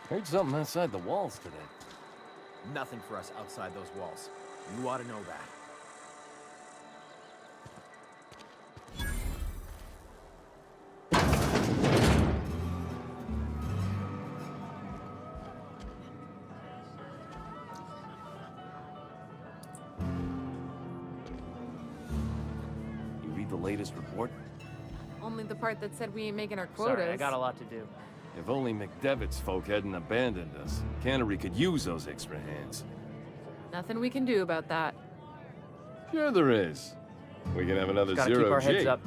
Heard something outside the walls today. Nothing for us outside those walls. You ought to know that. You read the latest report? Only the part that said we ain't making our quotas. Sorry, I got a lot to do. If only McDevitt's folk hadn't abandoned us. Cannery could use those extra hands. Nothing we can do about that. Sure there is. We can have another Gotta keep zero our G. heads up.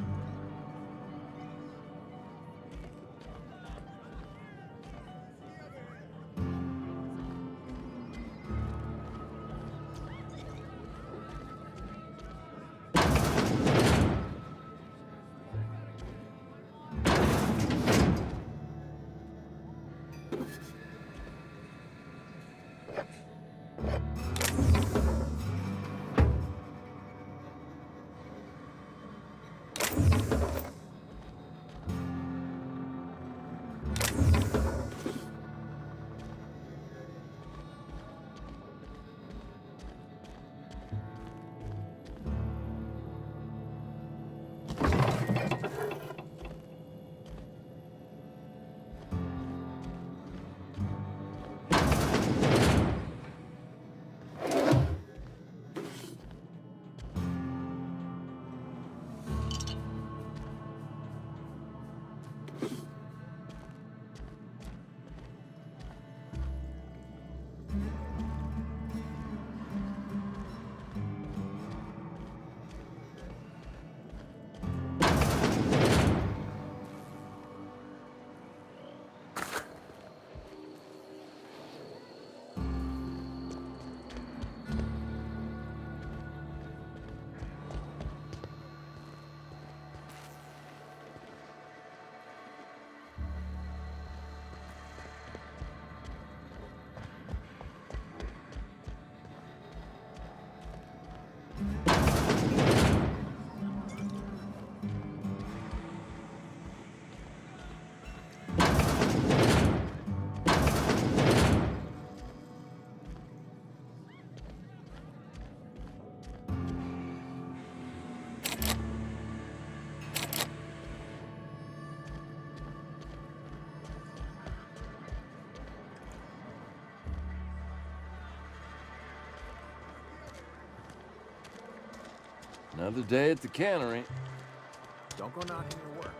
Another day at the cannery. Don't go knocking your work.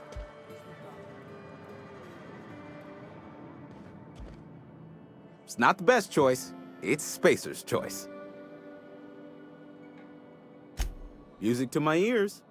It's not the best choice. It's Spacer's choice. Music to my ears.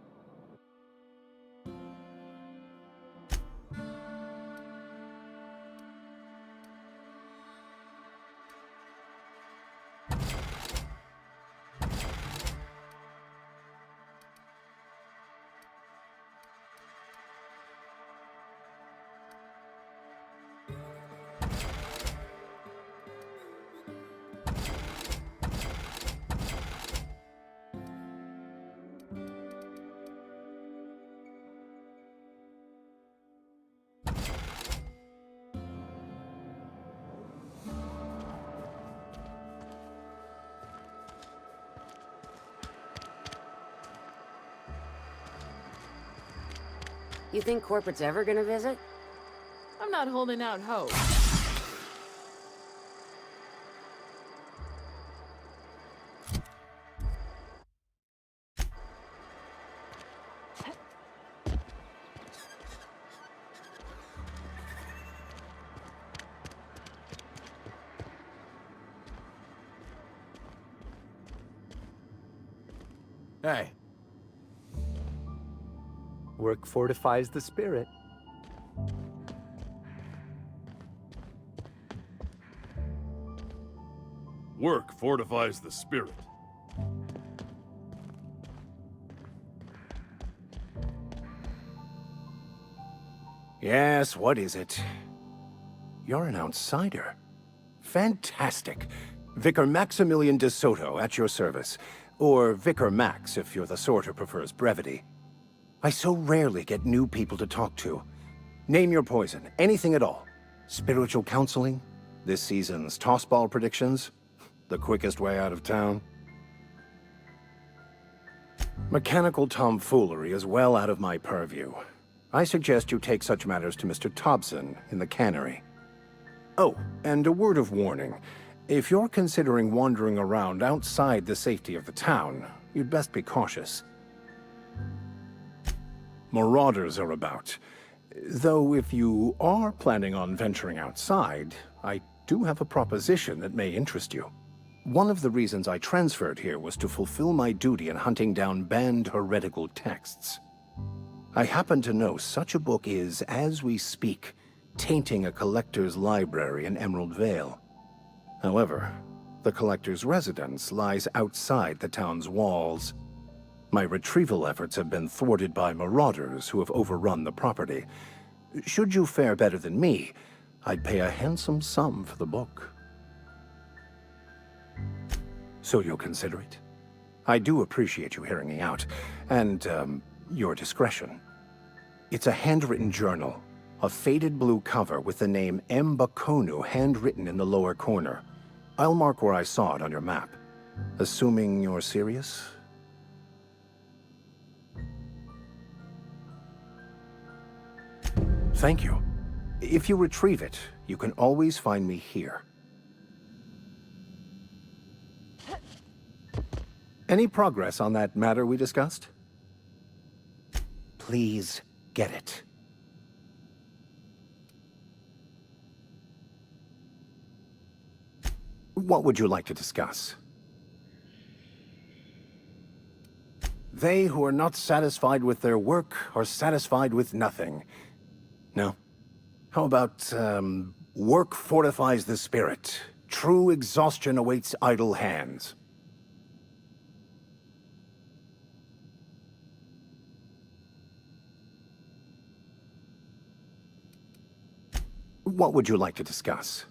You think corporate's ever gonna visit? I'm not holding out hope. Hey, Work fortifies the spirit. Work fortifies the spirit. Yes, what is it? You're an outsider. Fantastic. Vicar Maximilian de Soto, at your service. Or Vicar Max, if you're the sort who prefers brevity. I so rarely get new people to talk to. Name your poison, anything at all. Spiritual counseling? This season's tossball predictions? The quickest way out of town? Mechanical tomfoolery is well out of my purview. I suggest you take such matters to Mr. Thompson in the cannery. Oh, and a word of warning. If you're considering wandering around outside the safety of the town, you'd best be cautious. Marauders are about. Though if you are planning on venturing outside, I do have a proposition that may interest you. One of the reasons I transferred here was to fulfill my duty in hunting down banned heretical texts. I happen to know such a book is, as we speak, tainting a collector's library in Emerald Vale. However, the collector's residence lies outside the town's walls. My retrieval efforts have been thwarted by marauders who have overrun the property. Should you fare better than me, I'd pay a handsome sum for the book. So you'll consider it? I do appreciate you hearing me out, and, your discretion. It's a handwritten journal, a faded blue cover with the name M. Bakonu handwritten in the lower corner. I'll mark where I saw it on your map. Assuming you're serious? Thank you. If you retrieve it, you can always find me here. Any progress on that matter we discussed? Please get it. What would you like to discuss? They who are not satisfied with their work are satisfied with nothing. No? How about, work fortifies the spirit. True exhaustion awaits idle hands. What would you like to discuss?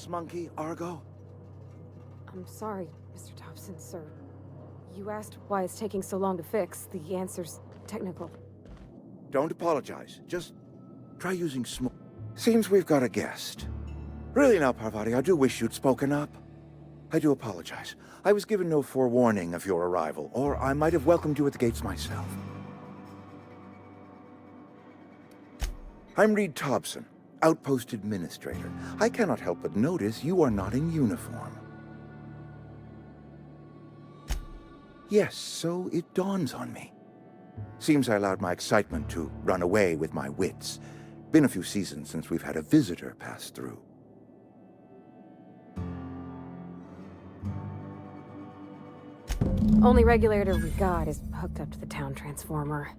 Monkey, Argo? I'm sorry, Mr. Thompson, sir. You asked why it's taking so long to fix. The answer's technical. Don't apologize. Just try using Seems we've got a guest. Really now, Parvati, I do wish you'd spoken up. I do apologize. I was given no forewarning of your arrival, or I might have welcomed you at the gates myself. I'm Reed Thompson, Outpost Administrator. I cannot help but notice you are not in uniform. Yes, so it dawns on me. Seems I allowed my excitement to run away with my wits. Been a few seasons since we've had a visitor pass through. Only regulator we got is hooked up to the town transformer.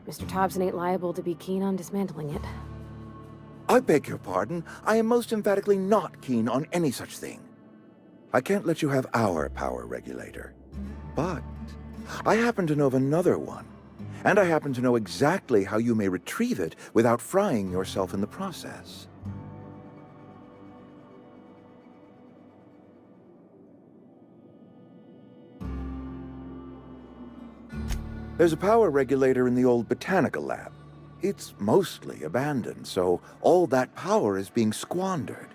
Mr. Thompson ain't liable to be keen on dismantling it. I beg your pardon. I am most emphatically not keen on any such thing. I can't let you have our power regulator. But I happen to know of another one. And I happen to know exactly how you may retrieve it without frying yourself in the process. There's a power regulator in the old botanical lab. It's mostly abandoned, so all that power is being squandered.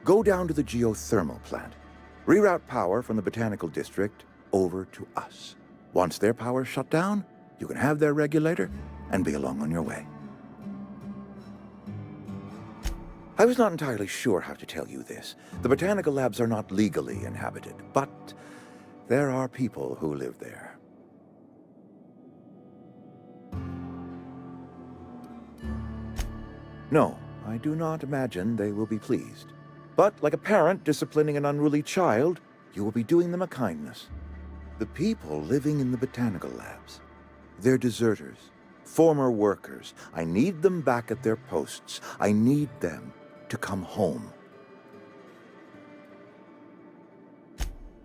Go down to the geothermal plant. Reroute power from the botanical district over to us. Once their power's shut down, you can have their regulator and be along on your way. I was not entirely sure how to tell you this. The botanical labs are not legally inhabited, but there are people who live there. No, I do not imagine they will be pleased. But like a parent disciplining an unruly child, you will be doing them a kindness. The people living in the botanical labs, they're deserters, former workers. I need them back at their posts. I need them to come home.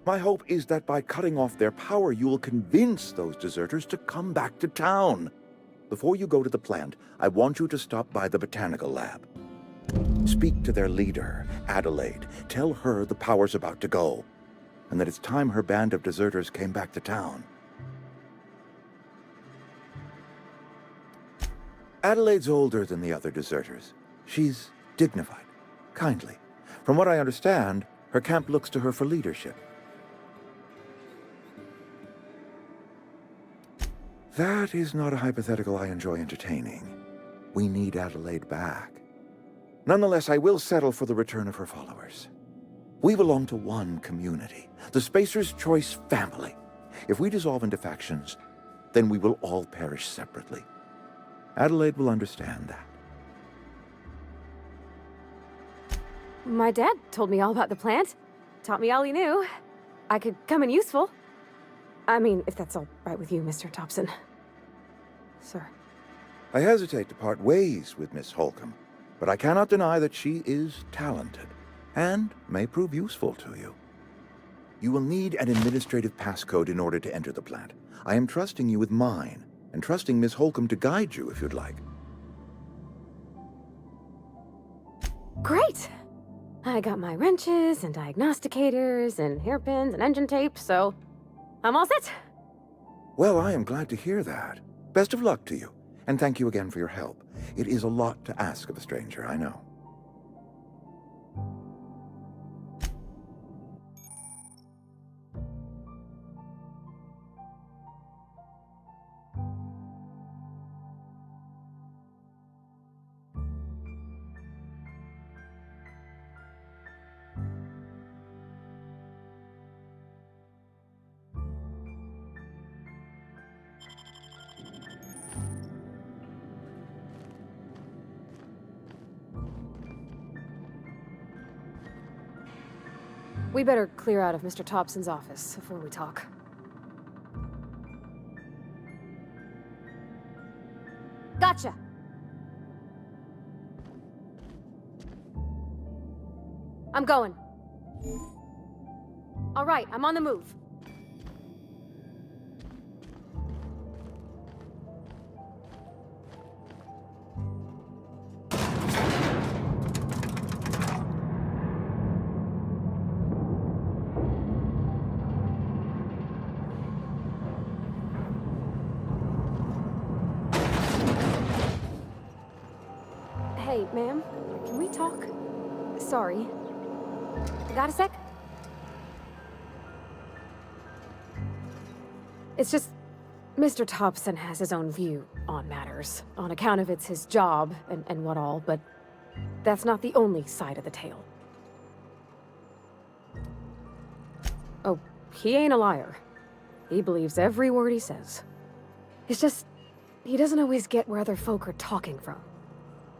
My hope is that by cutting off their power, you will convince those deserters to come back to town. Before you go to the plant, I want you to stop by the botanical lab. Speak to their leader, Adelaide. Tell her the power's about to go, and that it's time her band of deserters came back to town. Adelaide's older than the other deserters. She's dignified, kindly. From what I understand, her camp looks to her for leadership. That is not a hypothetical I enjoy entertaining. We need Adelaide back. Nonetheless, I will settle for the return of her followers. We belong to one community, the Spacer's Choice family. If we dissolve into factions, then we will all perish separately. Adelaide will understand that. My dad told me all about the plant. Taught me all he knew. I could come in useful. I mean, if that's all right with you, Mr. Thompson. Sir. I hesitate to part ways with Miss Holcomb, but I cannot deny that she is talented and may prove useful to you. You will need an administrative passcode in order to enter the plant. I am trusting you with mine, and trusting Miss Holcomb to guide you if you'd like. Great! I got my wrenches and diagnosticators and hairpins and engine tape, so I'm all set. Well, I am glad to hear that. Best of luck to you, and thank you again for your help. It is a lot to ask of a stranger, I know. We better clear out of Mr. Thompson's office before we talk. Gotcha! I'm going. All right, I'm on the move. Hey, ma'am, can we talk? Sorry. Got a sec? It's just, Mr. Thompson has his own view on matters, on account of it's his job and what all, but that's not the only side of the tale. Oh, he ain't a liar. He believes every word he says. It's just, he doesn't always get where other folk are talking from.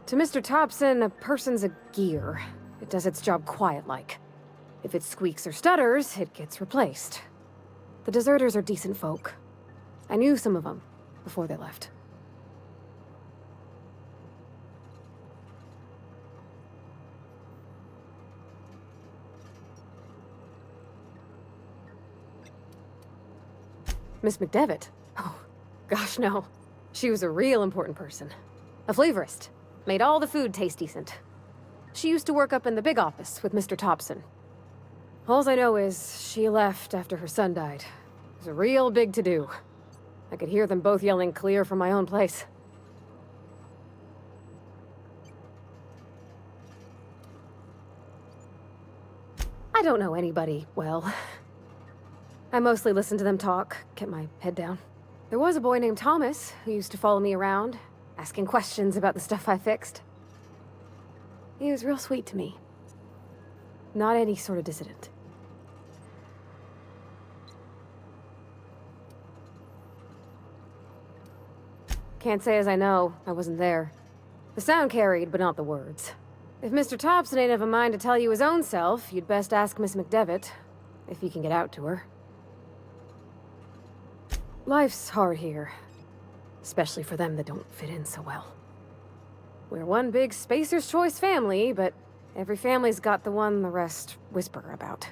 To Mr. Thompson, a person's a gear. It does its job quiet-like. If it squeaks or stutters, it gets replaced. The deserters are decent folk. I knew some of them before they left. Miss McDevitt? Oh, gosh, no. She was a real important person. A flavorist. Made all the food taste decent. She used to work up in the big office with Mr. Thompson. Alls I know is she left after her son died. It was a real big to-do. I could hear them both yelling clear from my own place. I don't know anybody well. I mostly listen to them talk, kept my head down. There was a boy named Thomas who used to follow me around, asking questions about the stuff I fixed. He was real sweet to me. Not any sort of dissident. Can't say as I know. I wasn't there. The sound carried, but not the words. If Mr. Thompson ain't of a mind to tell you his own self, you'd best ask Miss McDevitt, if you can get out to her. Life's hard here. Especially for them that don't fit in so well. We're one big Spacer's Choice family, but every family's got the one the rest whisper about.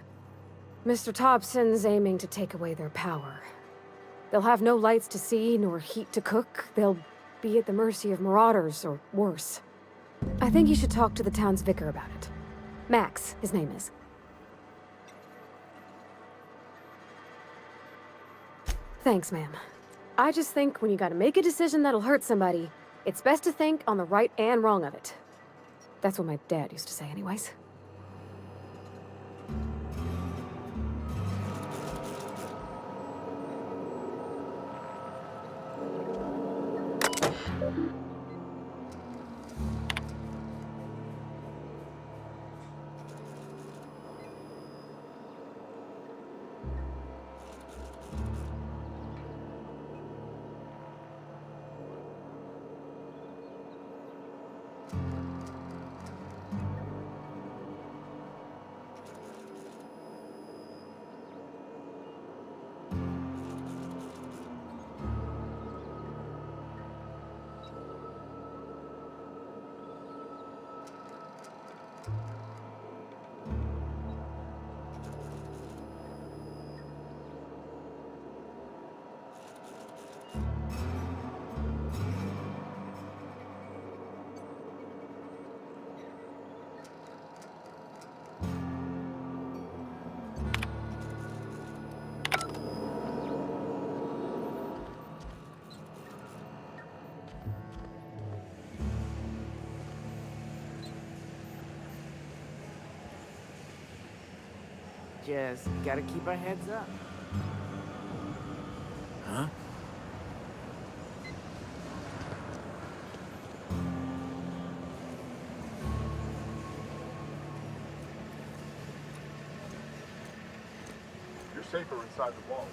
Mr. Thompson's aiming to take away their power. They'll have no lights to see, nor heat to cook. They'll be at the mercy of marauders, or worse. I think you should talk to the town's vicar about it. Max, his name is. Thanks, ma'am. I just think when you gotta make a decision that'll hurt somebody, it's best to think on the right and wrong of it. That's what my dad used to say anyways. Just gotta keep our heads up. Huh? You're safer inside the walls.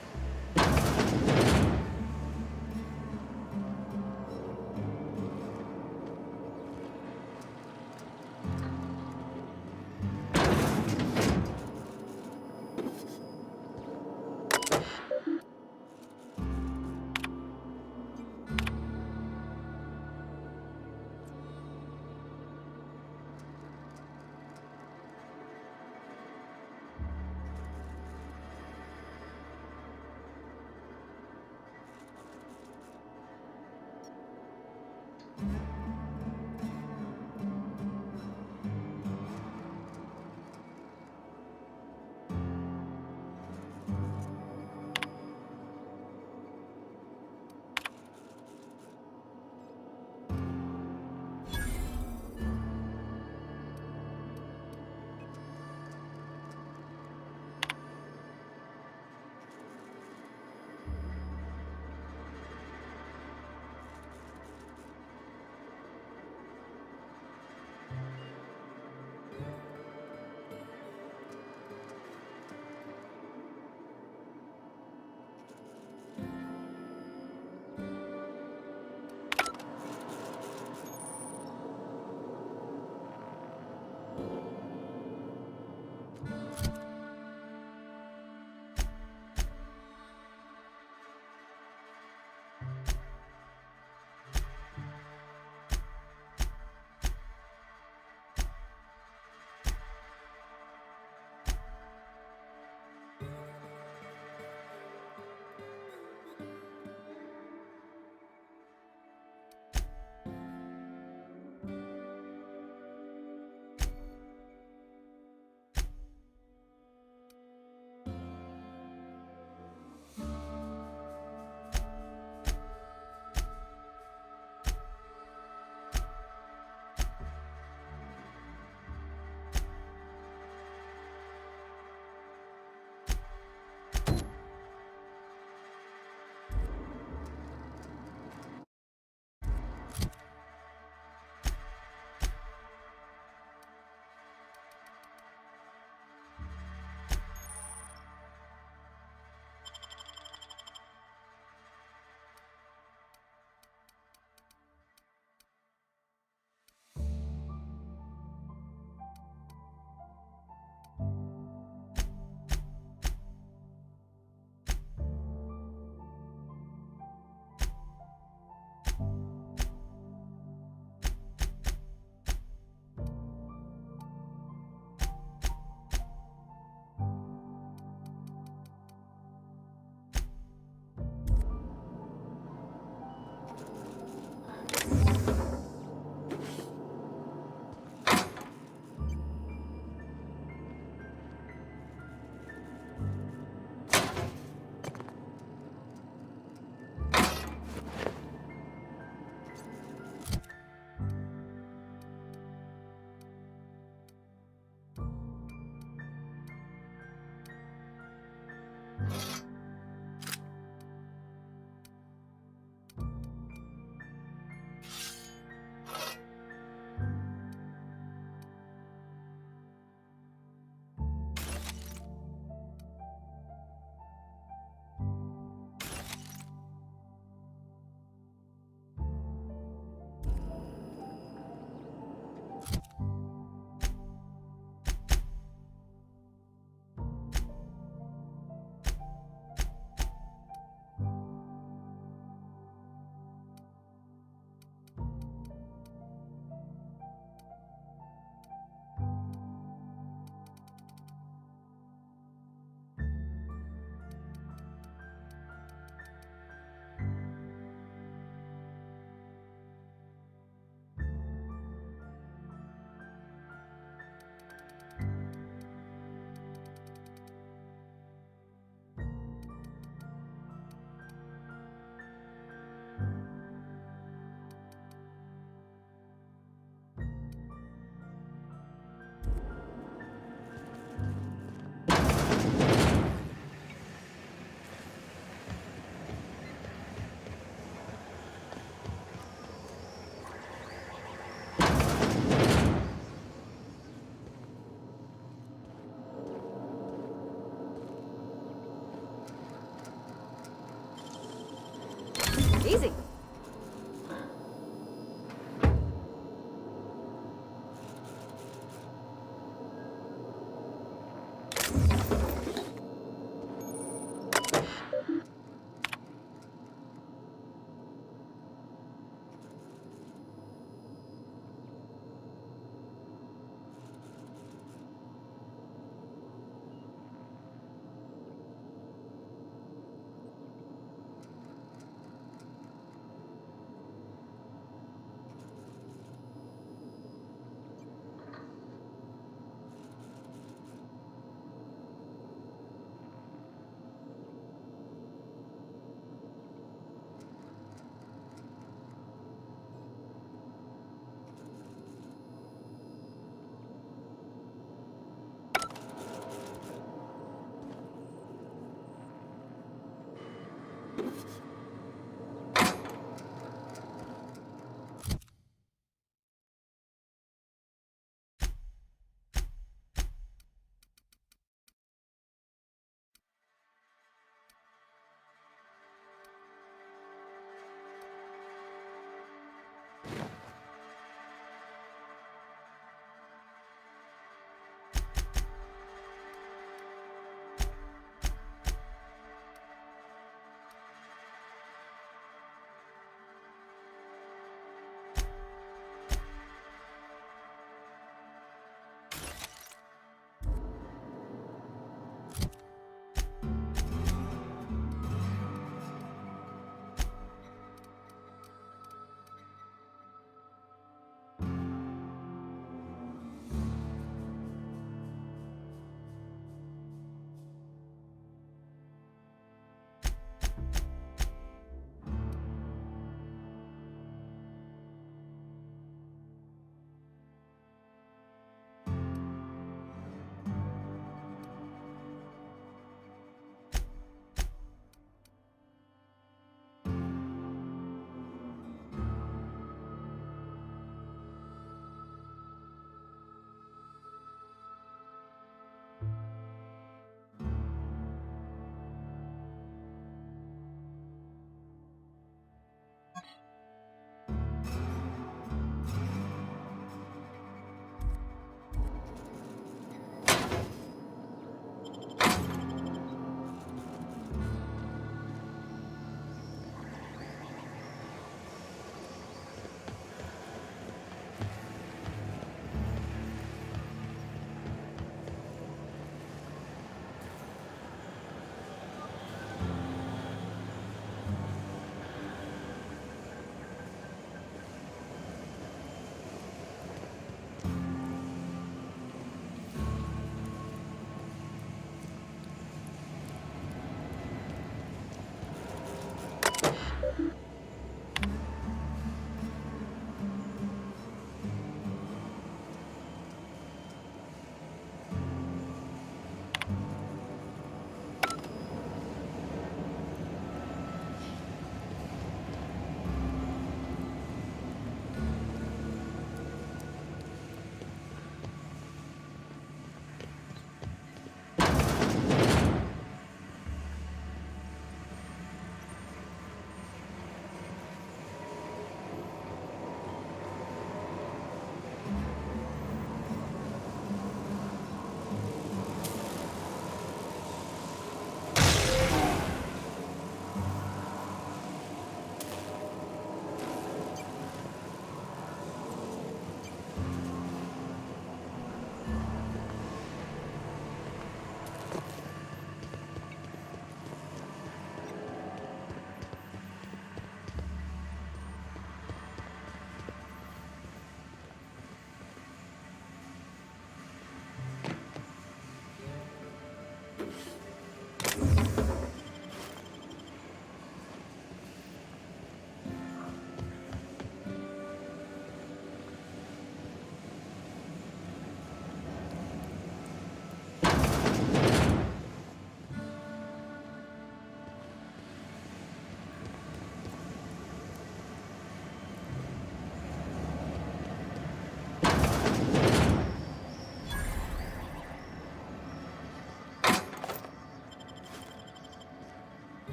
Easy.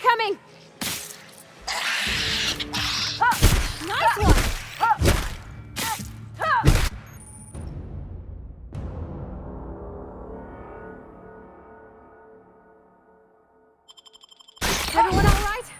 Incoming! Nice one! Everyone all right?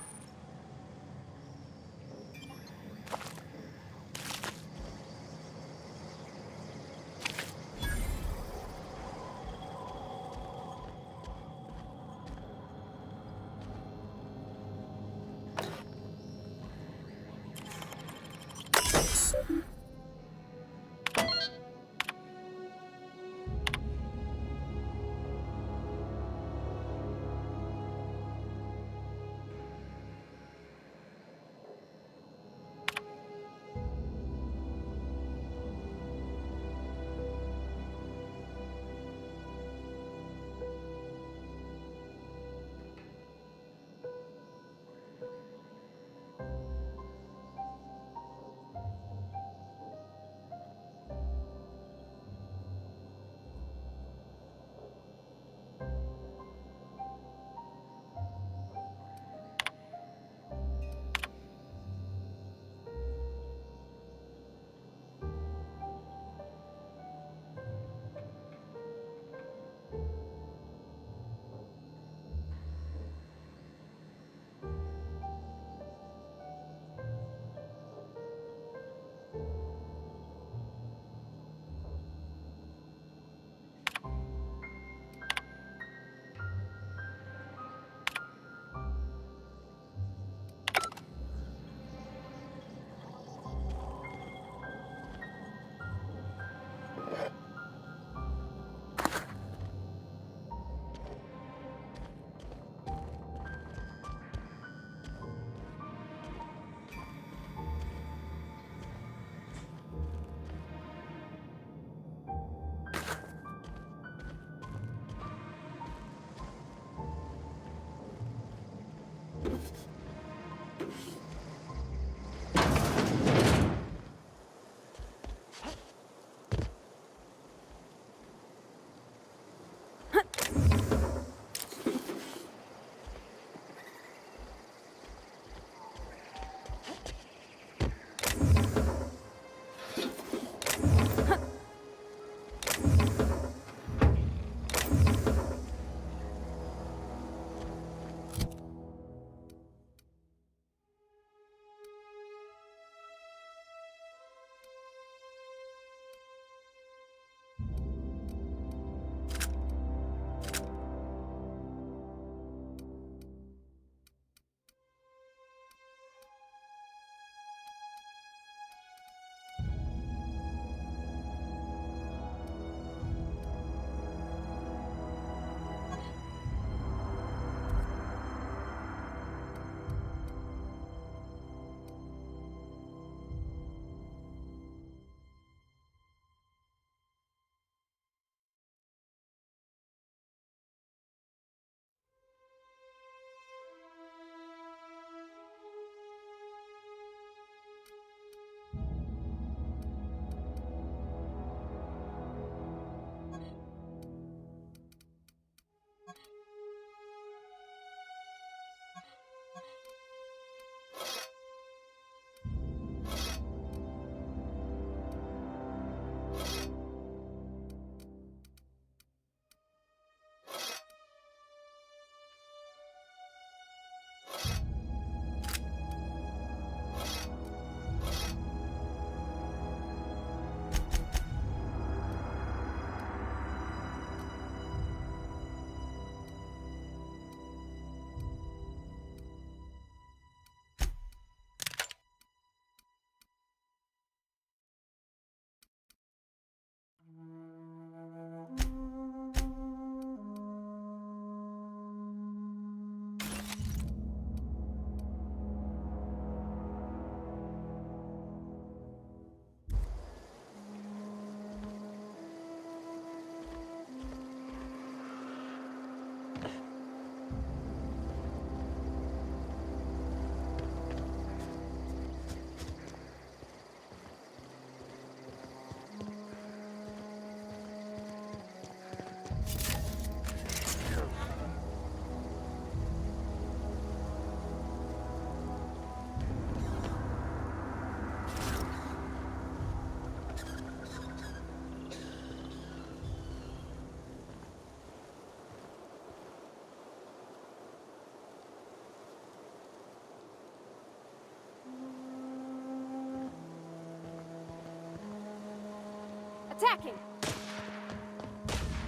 attacking!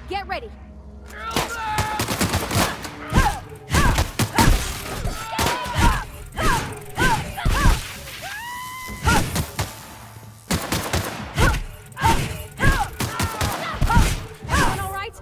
Get ready! All right?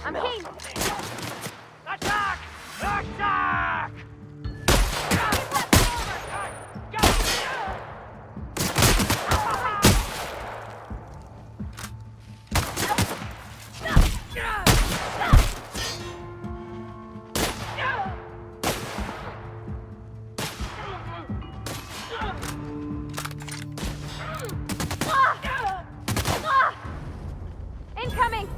I'm King! Attack! Attack! Incoming!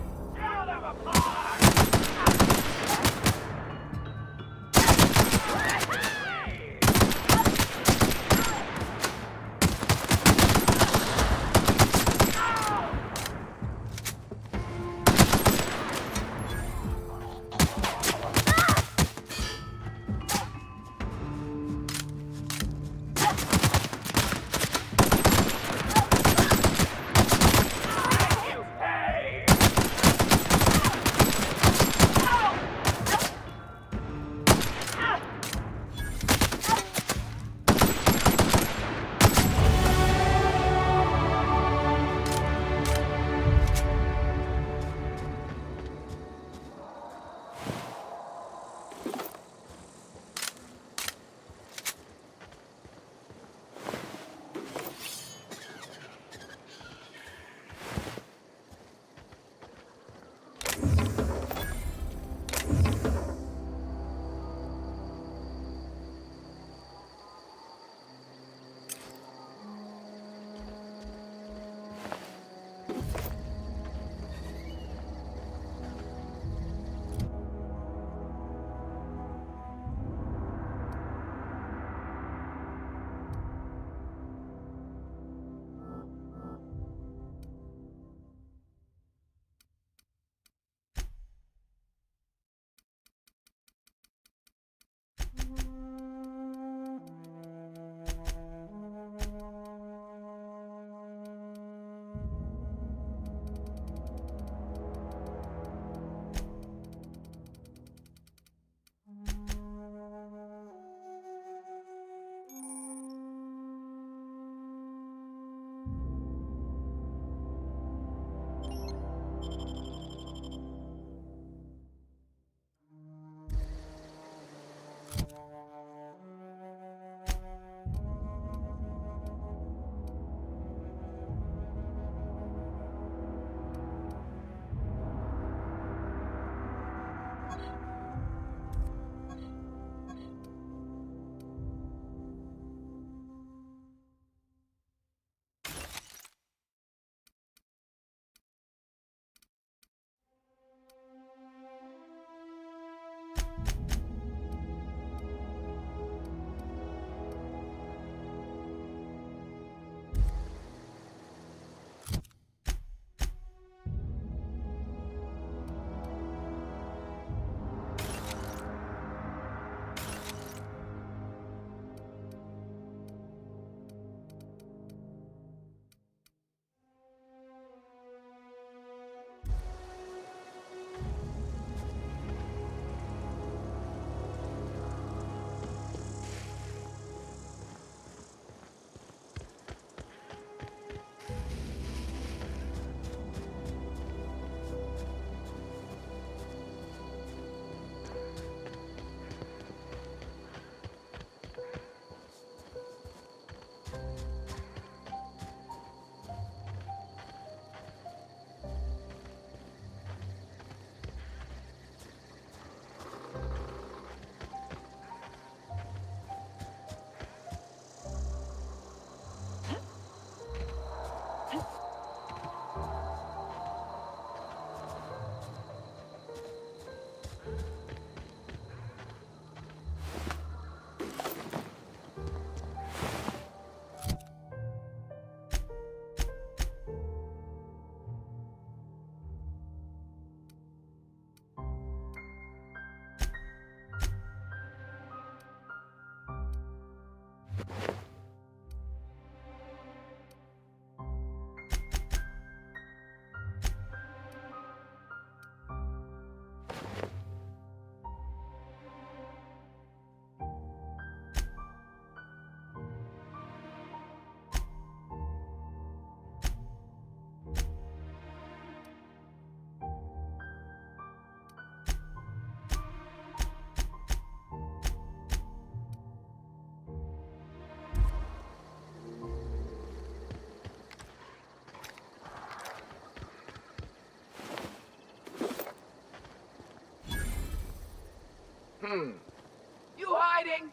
You hiding?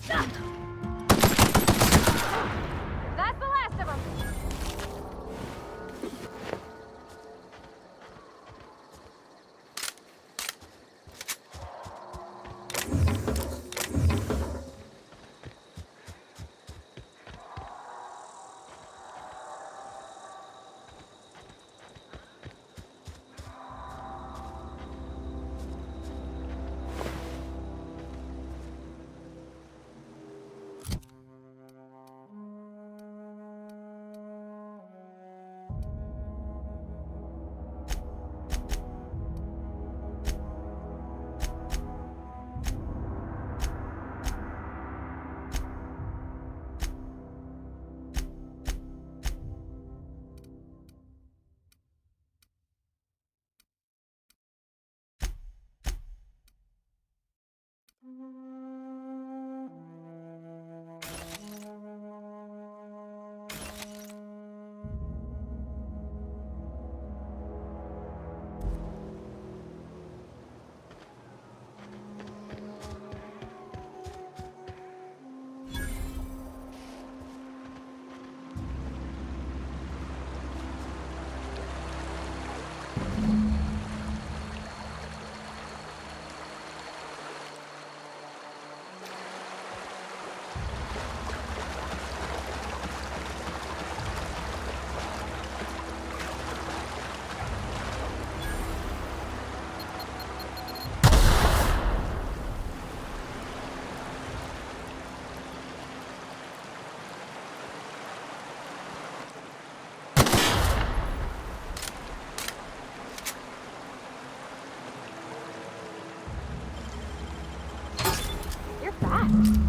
That's the last of them. You're fast.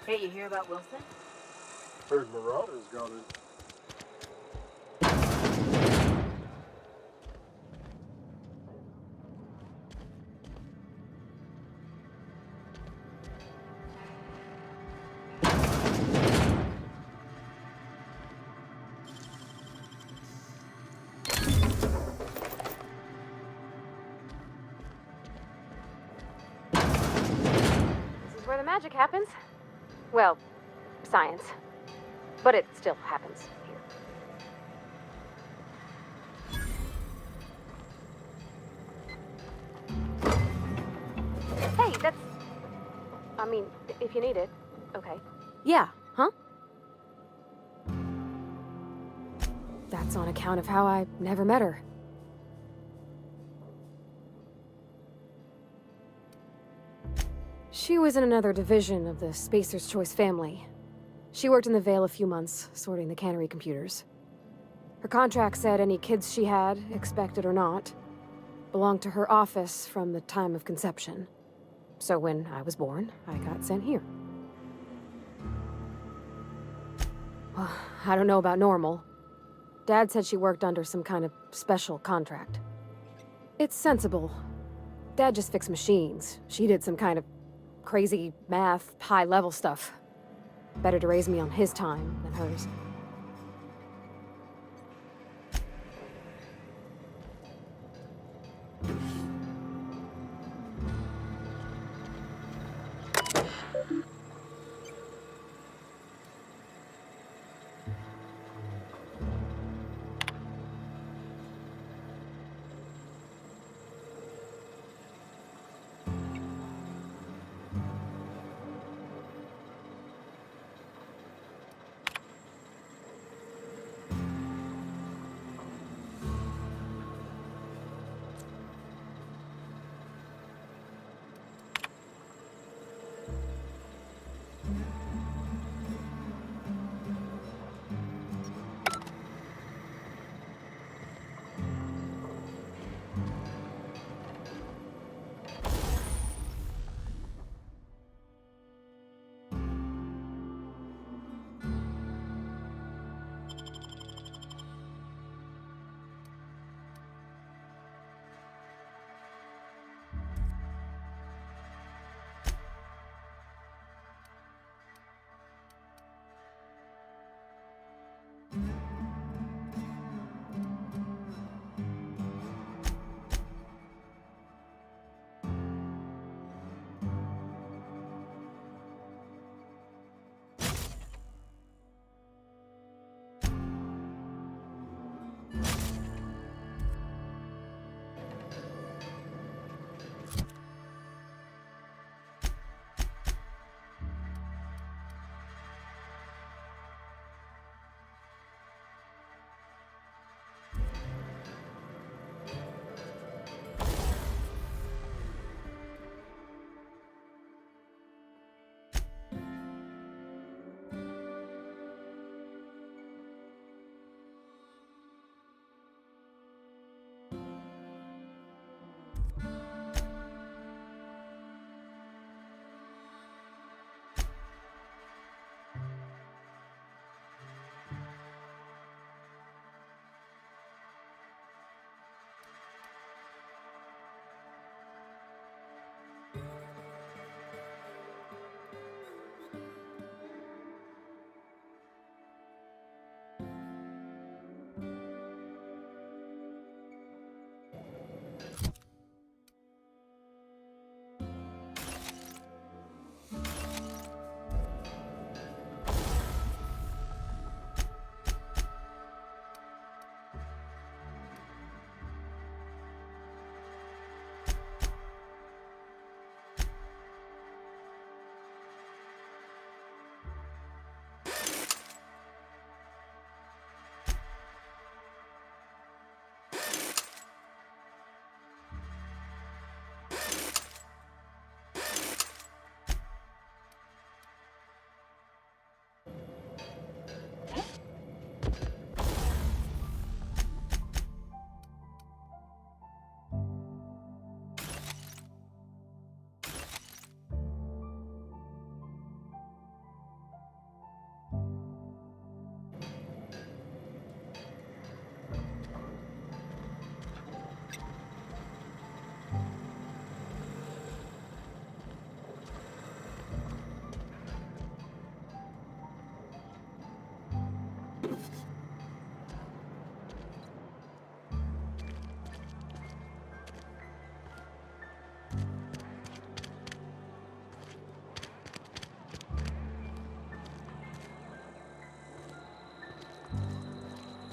Hey, you hear about Wilson? Heard Marauders got it. This is where the magic happens. Well, science. But it still happens here. Hey, that's... I mean, if you need it, okay. Yeah, huh? That's on account of how I never met her. She was in another division of the Spacer's Choice family. She worked in the Vale a few months, sorting the cannery computers. Her contract said any kids she had, expected or not, belonged to her office from the time of conception. So when I was born, I got sent here. Well, I don't know about normal. Dad said she worked under some kind of special contract. It's sensible. Dad just fixed machines. She did some kind of crazy math, high-level stuff. Better to raise me on his time than hers.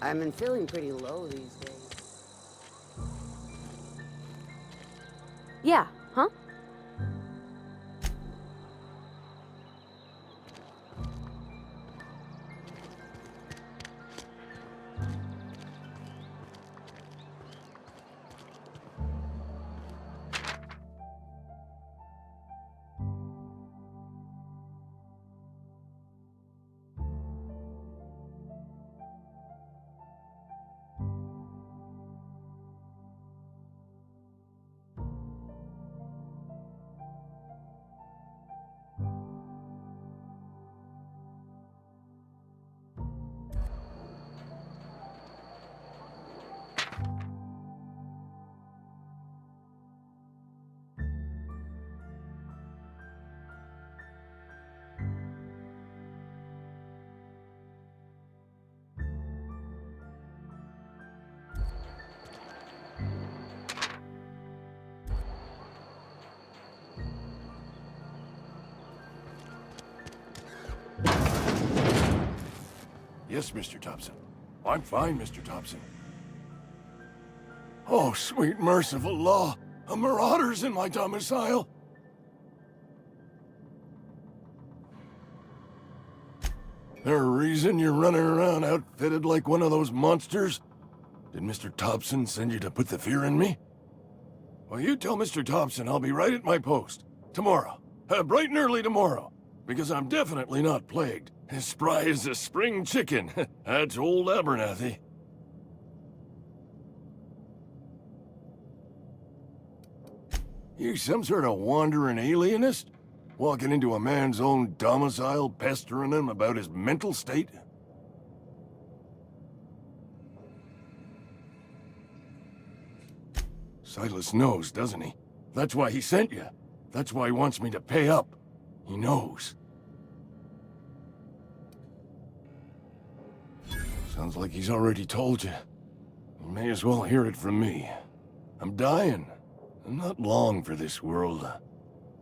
I've been feeling pretty low these days. Yeah, huh? Yes, Mr. Thompson. I'm fine, Mr. Thompson. Oh, sweet merciful law! A marauder's in my domicile! There a reason you're running around outfitted like one of those monsters? Did Mr. Thompson send you to put the fear in me? Well, you tell Mr. Thompson I'll be right at my post. Tomorrow. Bright and early tomorrow. Because I'm definitely not plagued. As spry as a spring chicken. That's old Abernathy. You some sort of wandering alienist? Walking into a man's own domicile, pestering him about his mental state? Silas knows, doesn't he? That's why he sent you. That's why he wants me to pay up. He knows. Sounds like he's already told you. You may as well hear it from me. I'm dying. I'm not long for this world.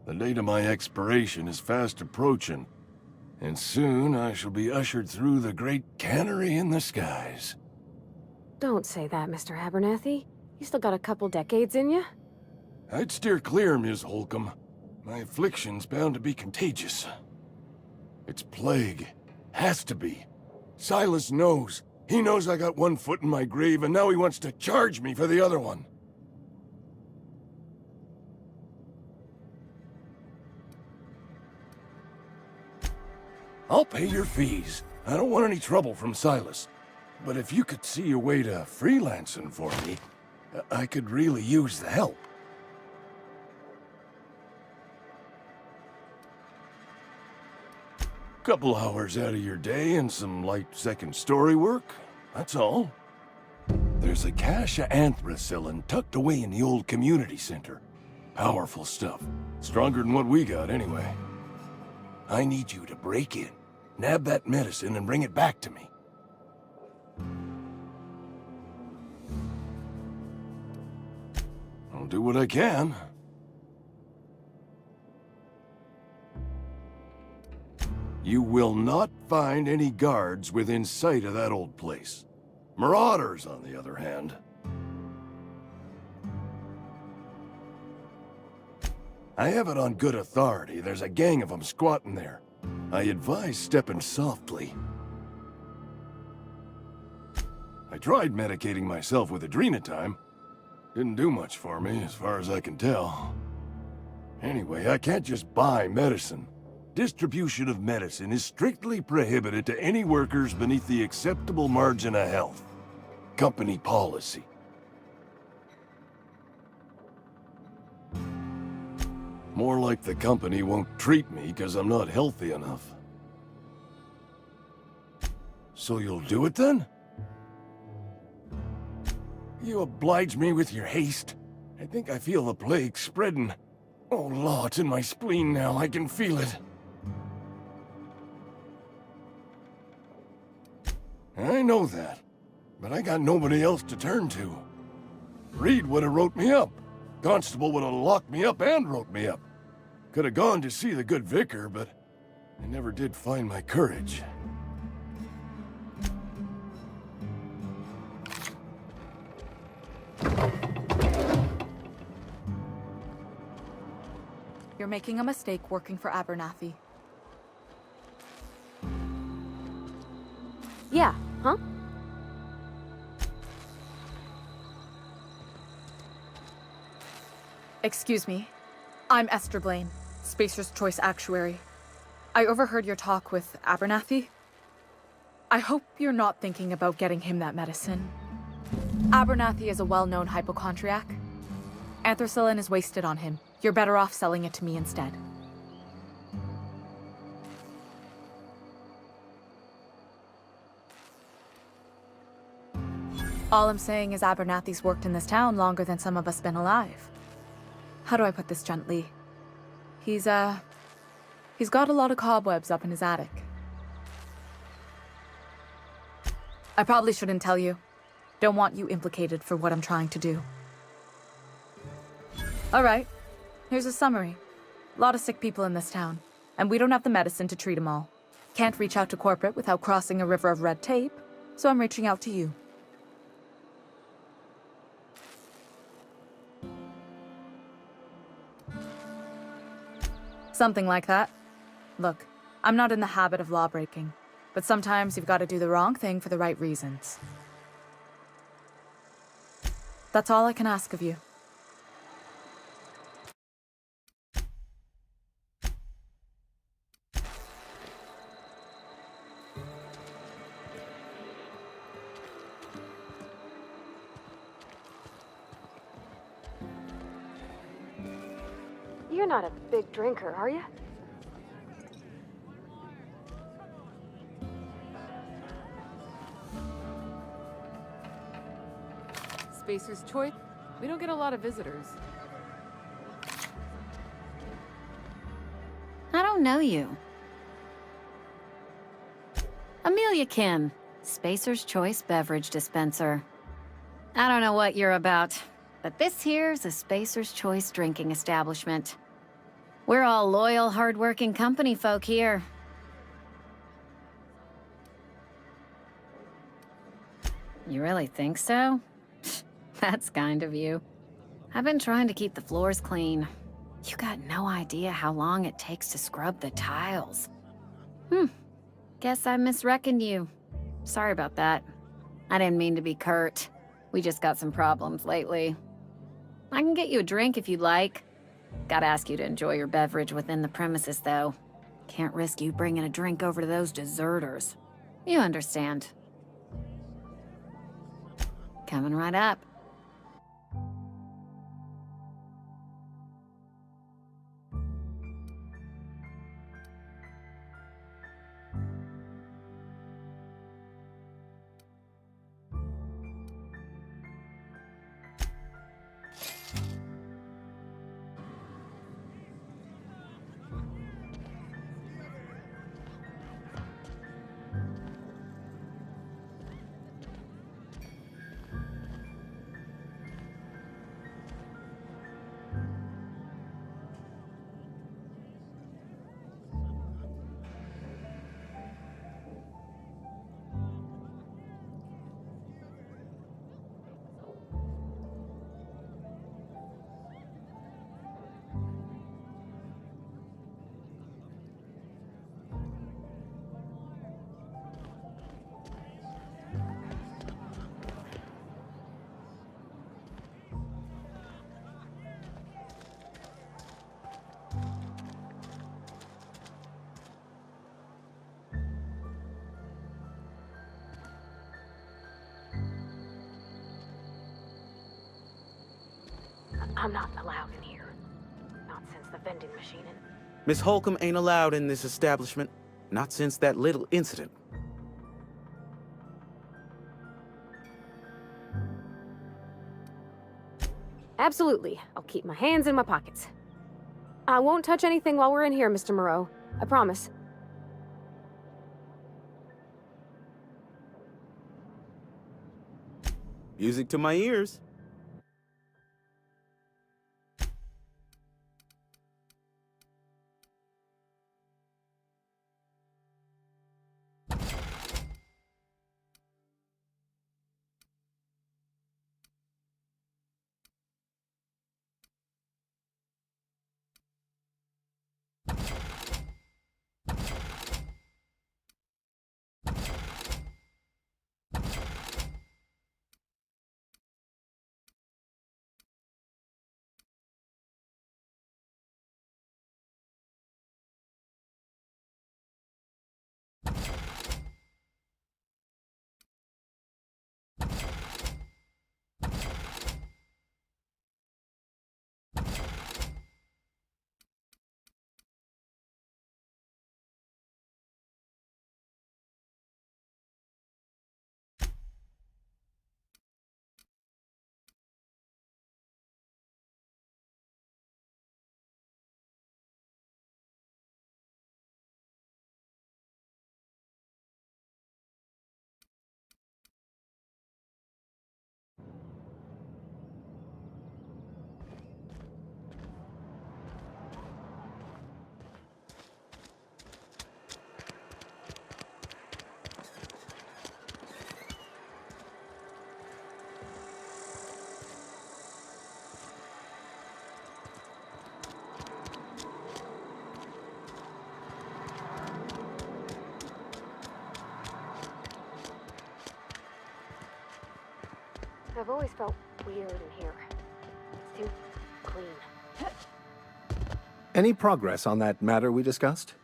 The date of my expiration is fast approaching, and soon I shall be ushered through the great cannery in the skies. Don't say that, Mr. Abernathy. You still got a couple decades in you. I'd steer clear, Ms. Holcomb. My affliction's bound to be contagious. It's plague. Has to be. Silas knows. He knows I got one foot in my grave, and now he wants to charge me for the other one. I'll pay your fees. I don't want any trouble from Silas. But if you could see your way to freelancing for me, I could really use the help. Couple hours out of your day and some light second story work, that's all. There's a cache of anthracillin tucked away in the old community center. Powerful stuff. Stronger than what we got, anyway. I need you to break in, nab that medicine, and bring it back to me. I'll do what I can. You will not find any guards within sight of that old place. Marauders, on the other hand. I have it on good authority. There's a gang of them squatting there. I advise stepping softly. I tried medicating myself with adrenatime. Didn't do much for me, as far as I can tell. Anyway, I can't just buy medicine. Distribution of medicine is strictly prohibited to any workers beneath the acceptable margin of health. Company policy. More like the company won't treat me because I'm not healthy enough. So you'll do it then? You oblige me with your haste. I think I feel the plague spreading. Oh, law, it's in my spleen now. I can feel it. I know that, but I got nobody else to turn to. Reed would have wrote me up. Constable would have locked me up and wrote me up. Could have gone to see the good vicar, but I never did find my courage. You're making a mistake working for Abernathy. Yeah, huh? Excuse me. I'm Esther Blaine, Spacer's Choice Actuary. I overheard your talk with Abernathy. I hope you're not thinking about getting him that medicine. Abernathy is a well-known hypochondriac. Anthracillin is wasted on him. You're better off selling it to me instead. All I'm saying is Abernathy's worked in this town longer than some of us been alive. How do I put this gently? He's got a lot of cobwebs up in his attic. I probably shouldn't tell you. Don't want you implicated for what I'm trying to do. All right, here's a summary. A lot of sick people in this town, and we don't have the medicine to treat them all. Can't reach out to corporate without crossing a river of red tape, so I'm reaching out to you. Something like that. Look, I'm not in the habit of law-breaking, but sometimes you've got to do the wrong thing for the right reasons. That's all I can ask of you. You're not a big drinker, are you? Spacer's Choice? We don't get a lot of visitors. I don't know you. Amelia Kim, Spacer's Choice Beverage Dispenser. I don't know what you're about, but this here's a Spacer's Choice drinking establishment. We're all loyal, hard-working company folk here. You really think so? That's kind of you. I've been trying to keep the floors clean. You got no idea how long it takes to scrub the tiles. Guess I misreckoned you. Sorry about that. I didn't mean to be curt. We just got some problems lately. I can get you a drink if you'd like. Gotta ask you to enjoy your beverage within the premises, though. Can't risk you bringing a drink over to those deserters. You understand. Coming right up. I'm not allowed in here. Not since the vending machine and... Miss Holcomb ain't allowed in this establishment. Not since that little incident. Absolutely. I'll keep my hands in my pockets. I won't touch anything while we're in here, Mr. Moreau. I promise. Music to my ears. I've always felt weird in here. It's too clean. Any progress on that matter we discussed?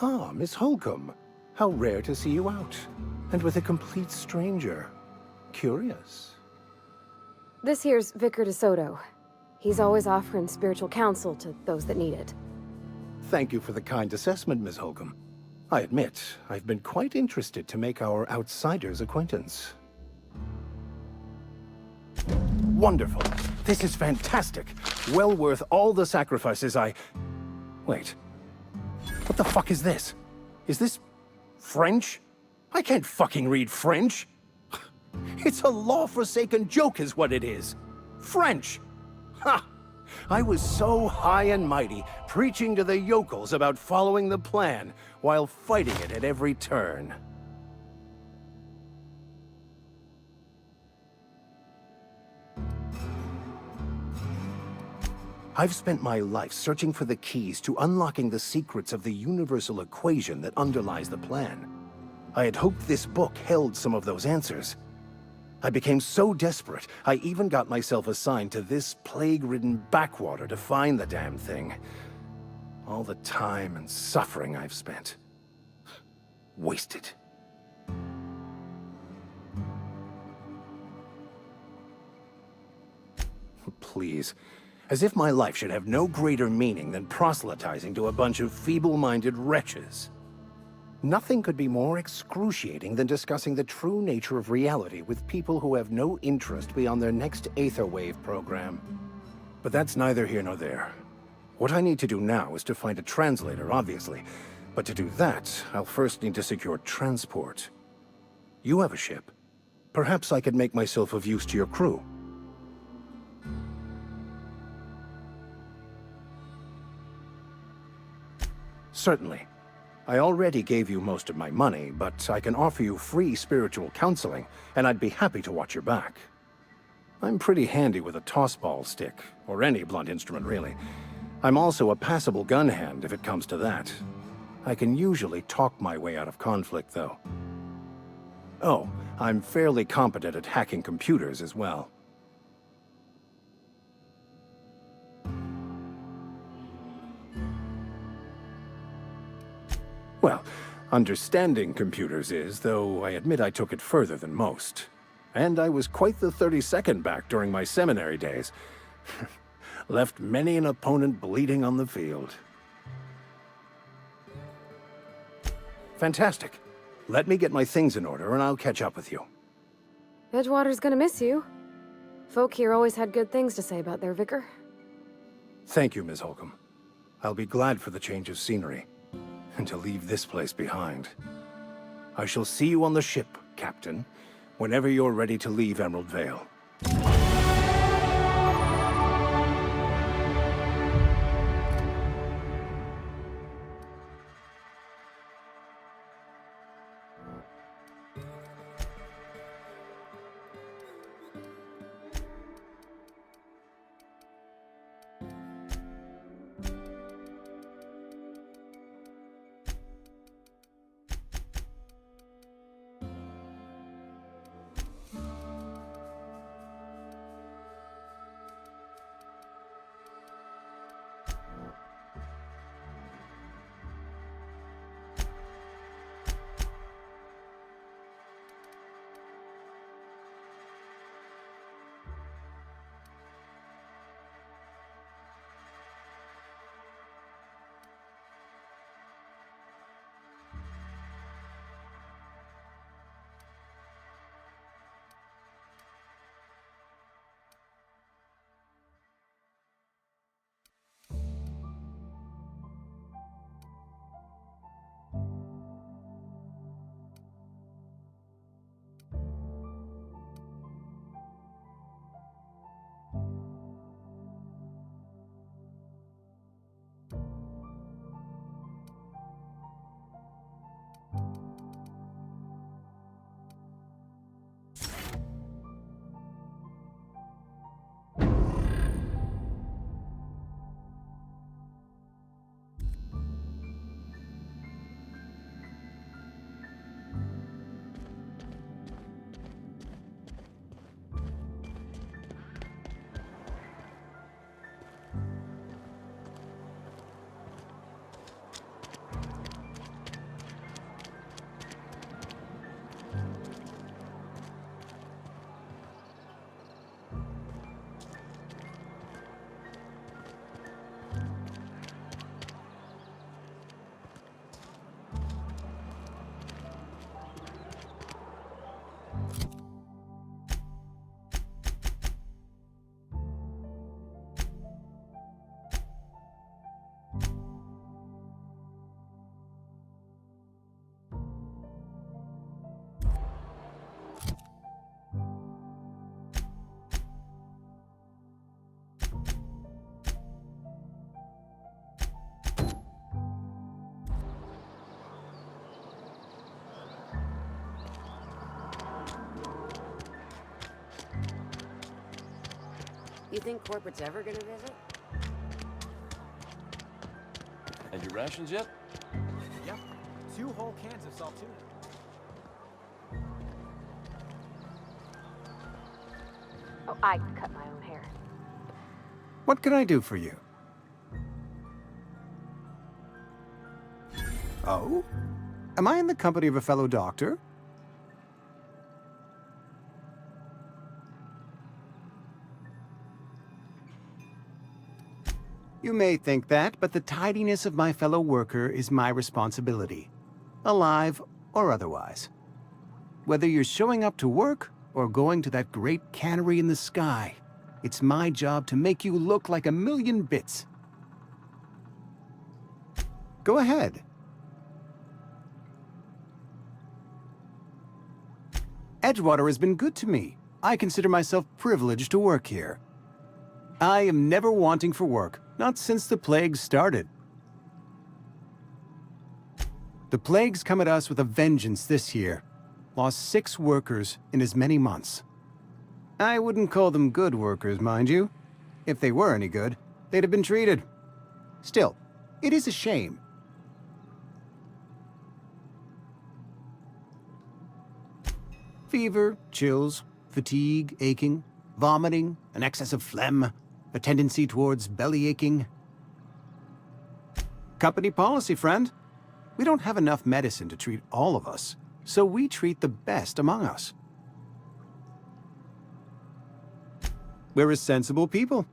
Ah, Miss Holcomb. How rare to see you out. And with a complete stranger. Curious. This here's Vicar DeSoto. He's always offering spiritual counsel to those that need it. Thank you for the kind assessment, Miss Holcomb. I admit, I've been quite interested to make our outsider's acquaintance. Wonderful. This is fantastic. Well worth all the sacrifices I... Wait. What the fuck is this? Is this... French? I can't fucking read French. It's a law-forsaken joke is what it is. French. Ha! I was so high and mighty, preaching to the yokels about following the plan, while fighting it at every turn. I've spent my life searching for the keys to unlocking the secrets of the universal equation that underlies the plan. I had hoped this book held some of those answers. I became so desperate, I even got myself assigned to this plague-ridden backwater to find the damn thing. All the time and suffering I've spent. Wasted. Please. As if my life should have no greater meaning than proselytizing to a bunch of feeble-minded wretches. Nothing could be more excruciating than discussing the true nature of reality with people who have no interest beyond their next Aetherwave program. But that's neither here nor there. What I need to do now is to find a translator, obviously. But to do that, I'll first need to secure transport. You have a ship. Perhaps I could make myself of use to your crew. Certainly. I already gave you most of my money, but I can offer you free spiritual counseling, and I'd be happy to watch your back. I'm pretty handy with a tossball stick, or any blunt instrument really. I'm also a passable gun hand if it comes to that. I can usually talk my way out of conflict, though. Oh, I'm fairly competent at hacking computers as well. Well, understanding computers is, though I admit I took it further than most. And I was quite the 32nd back during my seminary days. Left many an opponent bleeding on the field. Fantastic. Let me get my things in order and I'll catch up with you. Edgewater's gonna miss you. Folk here always had good things to say about their vicar. Thank you, Ms. Holcomb. I'll be glad for the change of scenery. And to leave this place behind. I shall see you on the ship, Captain, whenever you're ready to leave Emerald Vale. You think corporate's ever gonna visit? And your rations yet? Yep. 2 whole cans of salt tuna. Oh, I cut my own hair. What can I do for you? Oh? Am I in the company of a fellow doctor? You may think that, but the tidiness of my fellow worker is my responsibility, alive or otherwise. Whether you're showing up to work or going to that great cannery in the sky, it's my job to make you look like a million bits. Go ahead. Edgewater has been good to me. I consider myself privileged to work here. I am never wanting for work, not since the plague started. The plague's come at us with a vengeance this year. Lost 6 workers in as many months. I wouldn't call them good workers, mind you. If they were any good, they'd have been treated. Still, it is a shame. Fever, chills, fatigue, aching, vomiting, an excess of phlegm, a tendency towards belly aching. Company policy, friend. We don't have enough medicine to treat all of us, so we treat the best among us. We're a sensible people.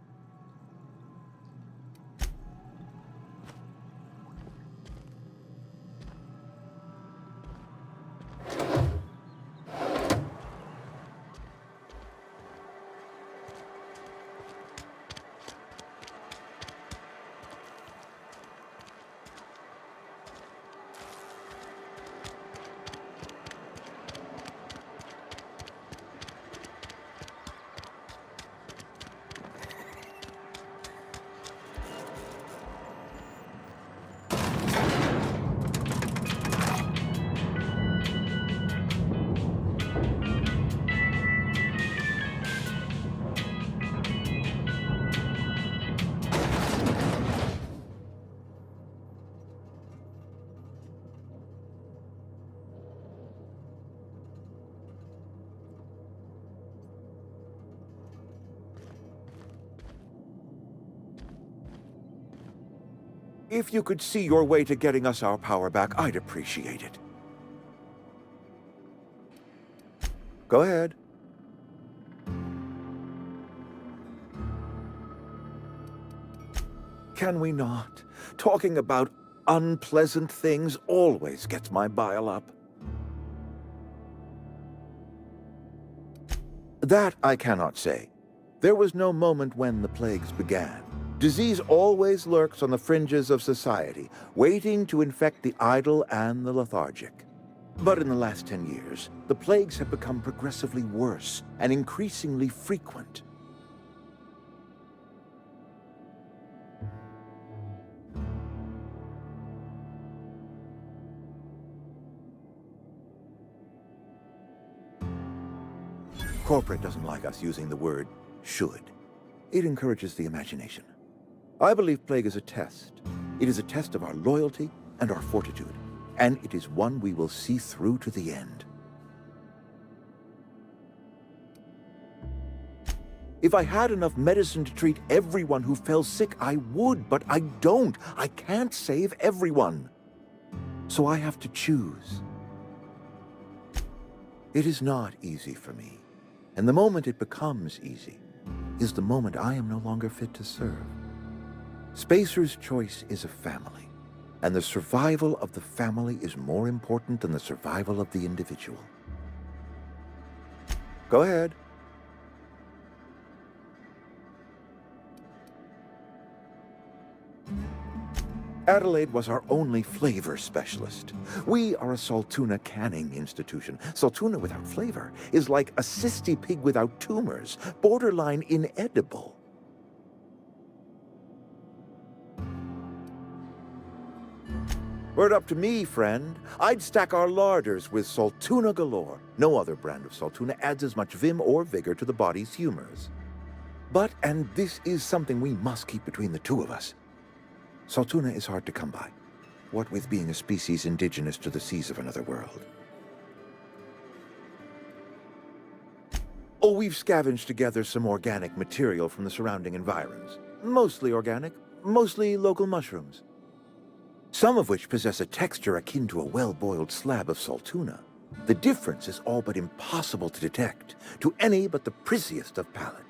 If you could see your way to getting us our power back, I'd appreciate it. Go ahead. Can we not? Talking about unpleasant things always gets my bile up. That I cannot say. There was no moment when the plagues began. Disease always lurks on the fringes of society, waiting to infect the idle and the lethargic. But in the last 10 years, the plagues have become progressively worse and increasingly frequent. Corporate doesn't like us using the word should. It encourages the imagination. I believe plague is a test. It is a test of our loyalty and our fortitude, and it is one we will see through to the end. If I had enough medicine to treat everyone who fell sick, I would, but I don't. I can't save everyone. So I have to choose. It is not easy for me, and the moment it becomes easy is the moment I am no longer fit to serve. Spacer's choice is a family, and the survival of the family is more important than the survival of the individual. Go ahead. Adelaide was our only flavor specialist. We are a Saltuna canning institution. Saltuna without flavor is like a cysty pig without tumors, borderline inedible. Were it up to me, friend, I'd stack our larders with Saltuna galore. No other brand of Saltuna adds as much vim or vigor to the body's humors. But, and this is something we must keep between the two of us, Saltuna is hard to come by, what with being a species indigenous to the seas of another world. Oh, we've scavenged together some organic material from the surrounding environs. Mostly organic, mostly local mushrooms. Some of which possess a texture akin to a well-boiled slab of Saltuna. The difference is all but impossible to detect to any but the prissiest of palate.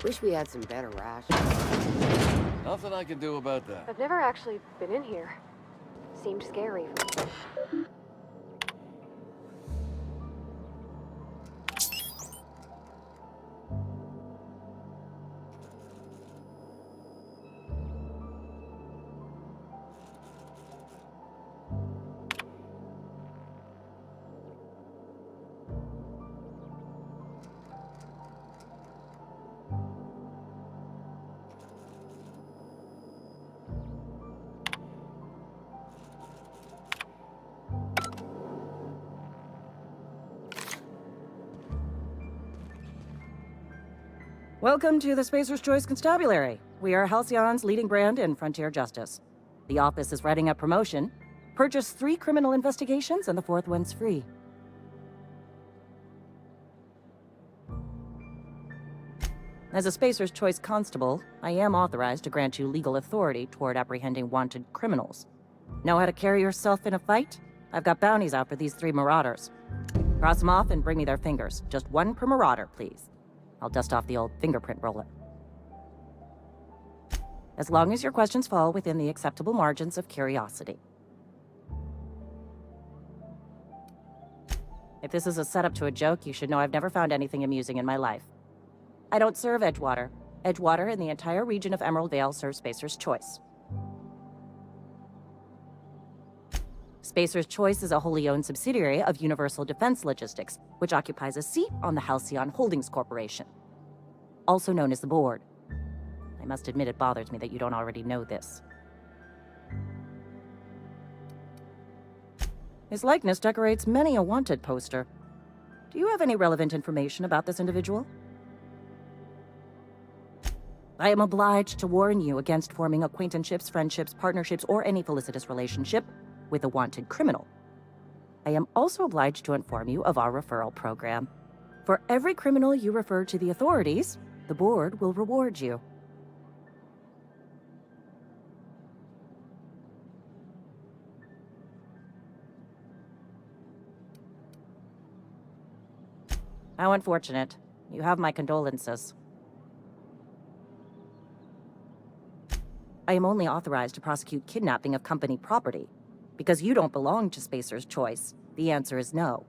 Wish we had some better rations. Nothing I can do about that. I've never actually been in here. Seemed scary. Welcome to the Spacer's Choice Constabulary. We are Halcyon's leading brand in frontier justice. The office is writing a promotion. Purchase 3 criminal investigations and the 4th one's free. As a Spacer's Choice constable, I am authorized to grant you legal authority toward apprehending wanted criminals. Know how to carry yourself in a fight? I've got bounties out for these 3 marauders. Cross them off and bring me their fingers. Just 1 per marauder, please. I'll dust off the old fingerprint roller. As long as your questions fall within the acceptable margins of curiosity. If this is a setup to a joke, you should know I've never found anything amusing in my life. I don't serve Edgewater. Edgewater and the entire region of Emerald Vale serve Spacer's Choice. Spacer's Choice is a wholly owned subsidiary of Universal Defense Logistics, which occupies a seat on the Halcyon Holdings Corporation, also known as the Board. I must admit it bothers me that you don't already know this. His likeness decorates many a wanted poster. Do you have any relevant information about this individual? I am obliged to warn you against forming acquaintanceships, friendships, partnerships, or any felicitous relationship with a wanted criminal. I am also obliged to inform you of our referral program. For every criminal you refer to the authorities, the board will reward you. How unfortunate. You have my condolences. I am only authorized to prosecute kidnapping of company property. Because you don't belong to Spacer's Choice, the answer is no.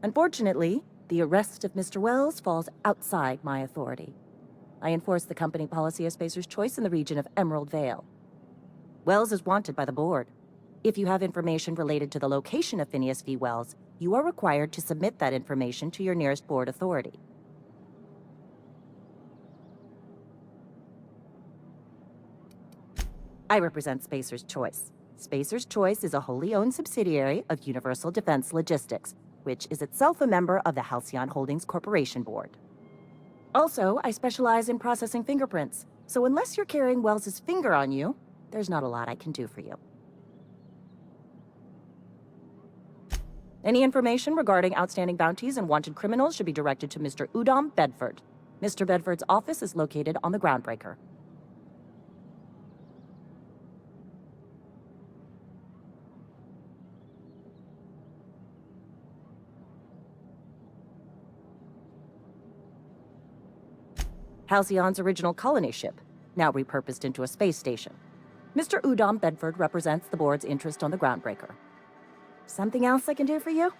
Unfortunately, the arrest of Mr. Wells falls outside my authority. I enforce the company policy of Spacer's Choice in the region of Emerald Vale. Wells is wanted by the board. If you have information related to the location of Phineas V. Wells, you are required to submit that information to your nearest board authority. I represent Spacer's Choice. Spacer's Choice is a wholly owned subsidiary of Universal Defense Logistics, which is itself a member of the Halcyon Holdings Corporation Board. Also, I specialize in processing fingerprints, so unless you're carrying Wells's finger on you, there's not a lot I can do for you. Any information regarding outstanding bounties and wanted criminals should be directed to Mr. Udom Bedford. Mr. Bedford's office is located on the Groundbreaker. Halcyon's original colony ship, now repurposed into a space station. Mr. Udom Bedford represents the board's interest on the groundbreaker. Something else I can do for you?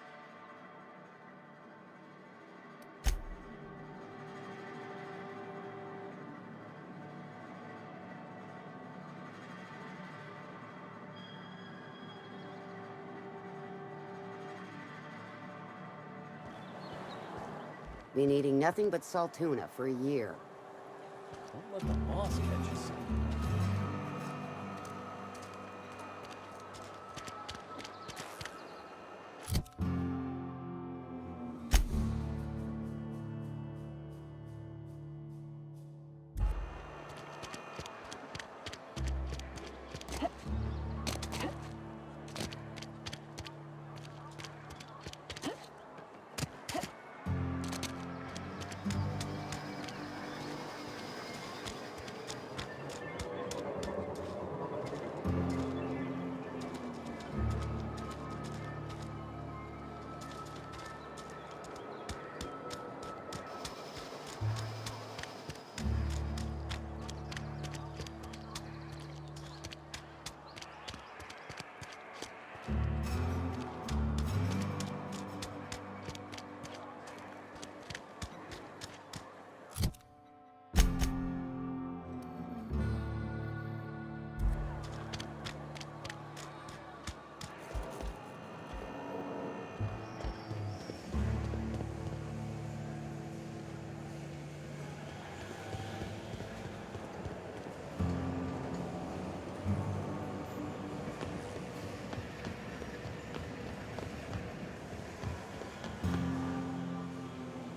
Been eating nothing but salt tuna for a year. Don't let the boss catch you.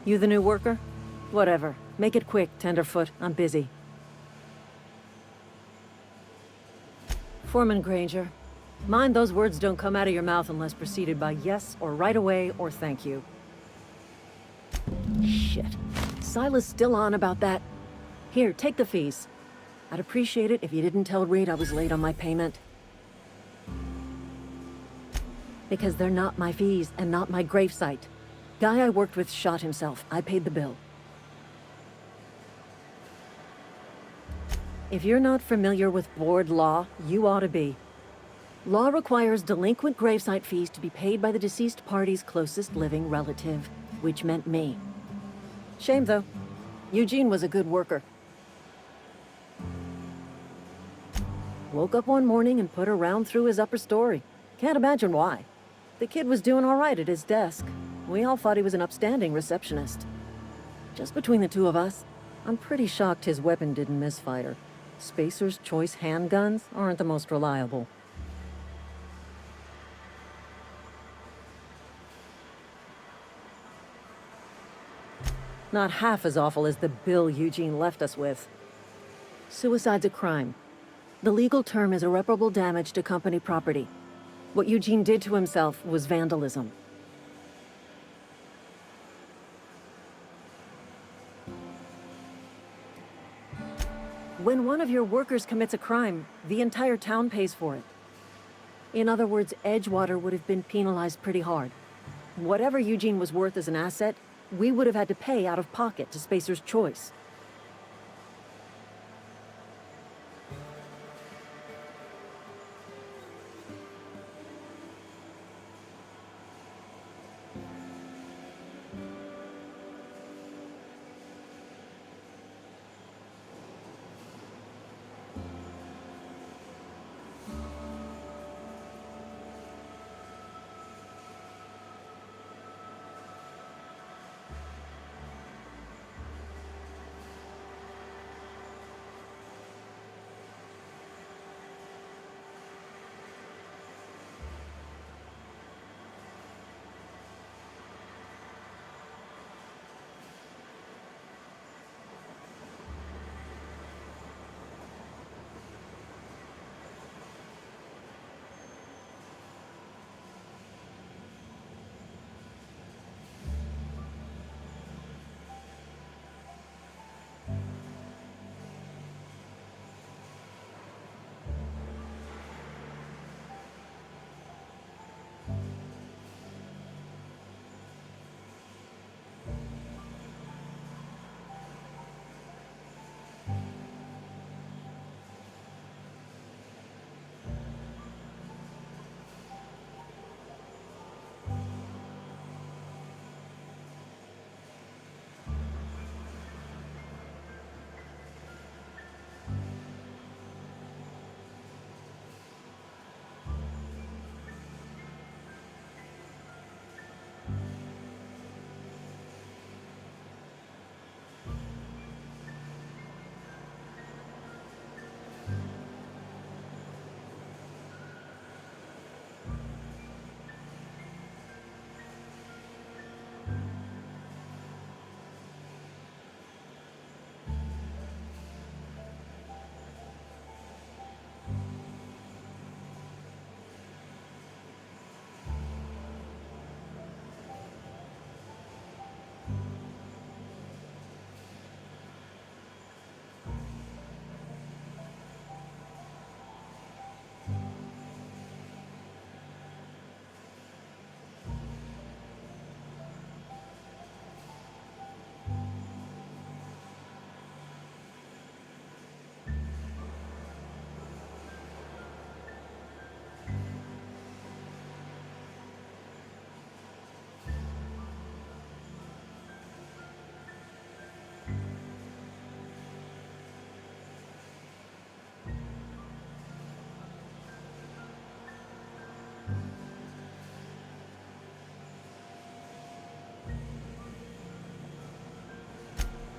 You the new worker? Whatever. Make it quick, Tenderfoot. I'm busy. Foreman Granger. Mind those words don't come out of your mouth unless preceded by yes, or right away, or thank you. Shit. Silas still on about that. Here, take the fees. I'd appreciate it if you didn't tell Reed I was late on my payment. Because they're not my fees, and not my gravesite. Guy I worked with shot himself. I paid the bill. If you're not familiar with board law, you ought to be. Law requires delinquent gravesite fees to be paid by the deceased party's closest living relative, which meant me. Shame, though. Eugene was a good worker. Woke up one morning and put a round through his upper story. Can't imagine why. The kid was doing all right at his desk. We all thought he was an upstanding receptionist. Just between the two of us, I'm pretty shocked his weapon didn't misfire. Spacer's Choice handguns aren't the most reliable. Not half as awful as the bill Eugene left us with. Suicide's a crime. The legal term is irreparable damage to company property. What Eugene did to himself was vandalism. When one of your workers commits a crime, the entire town pays for it. In other words, Edgewater would have been penalized pretty hard. Whatever Eugene was worth as an asset, we would have had to pay out of pocket to Spacer's Choice.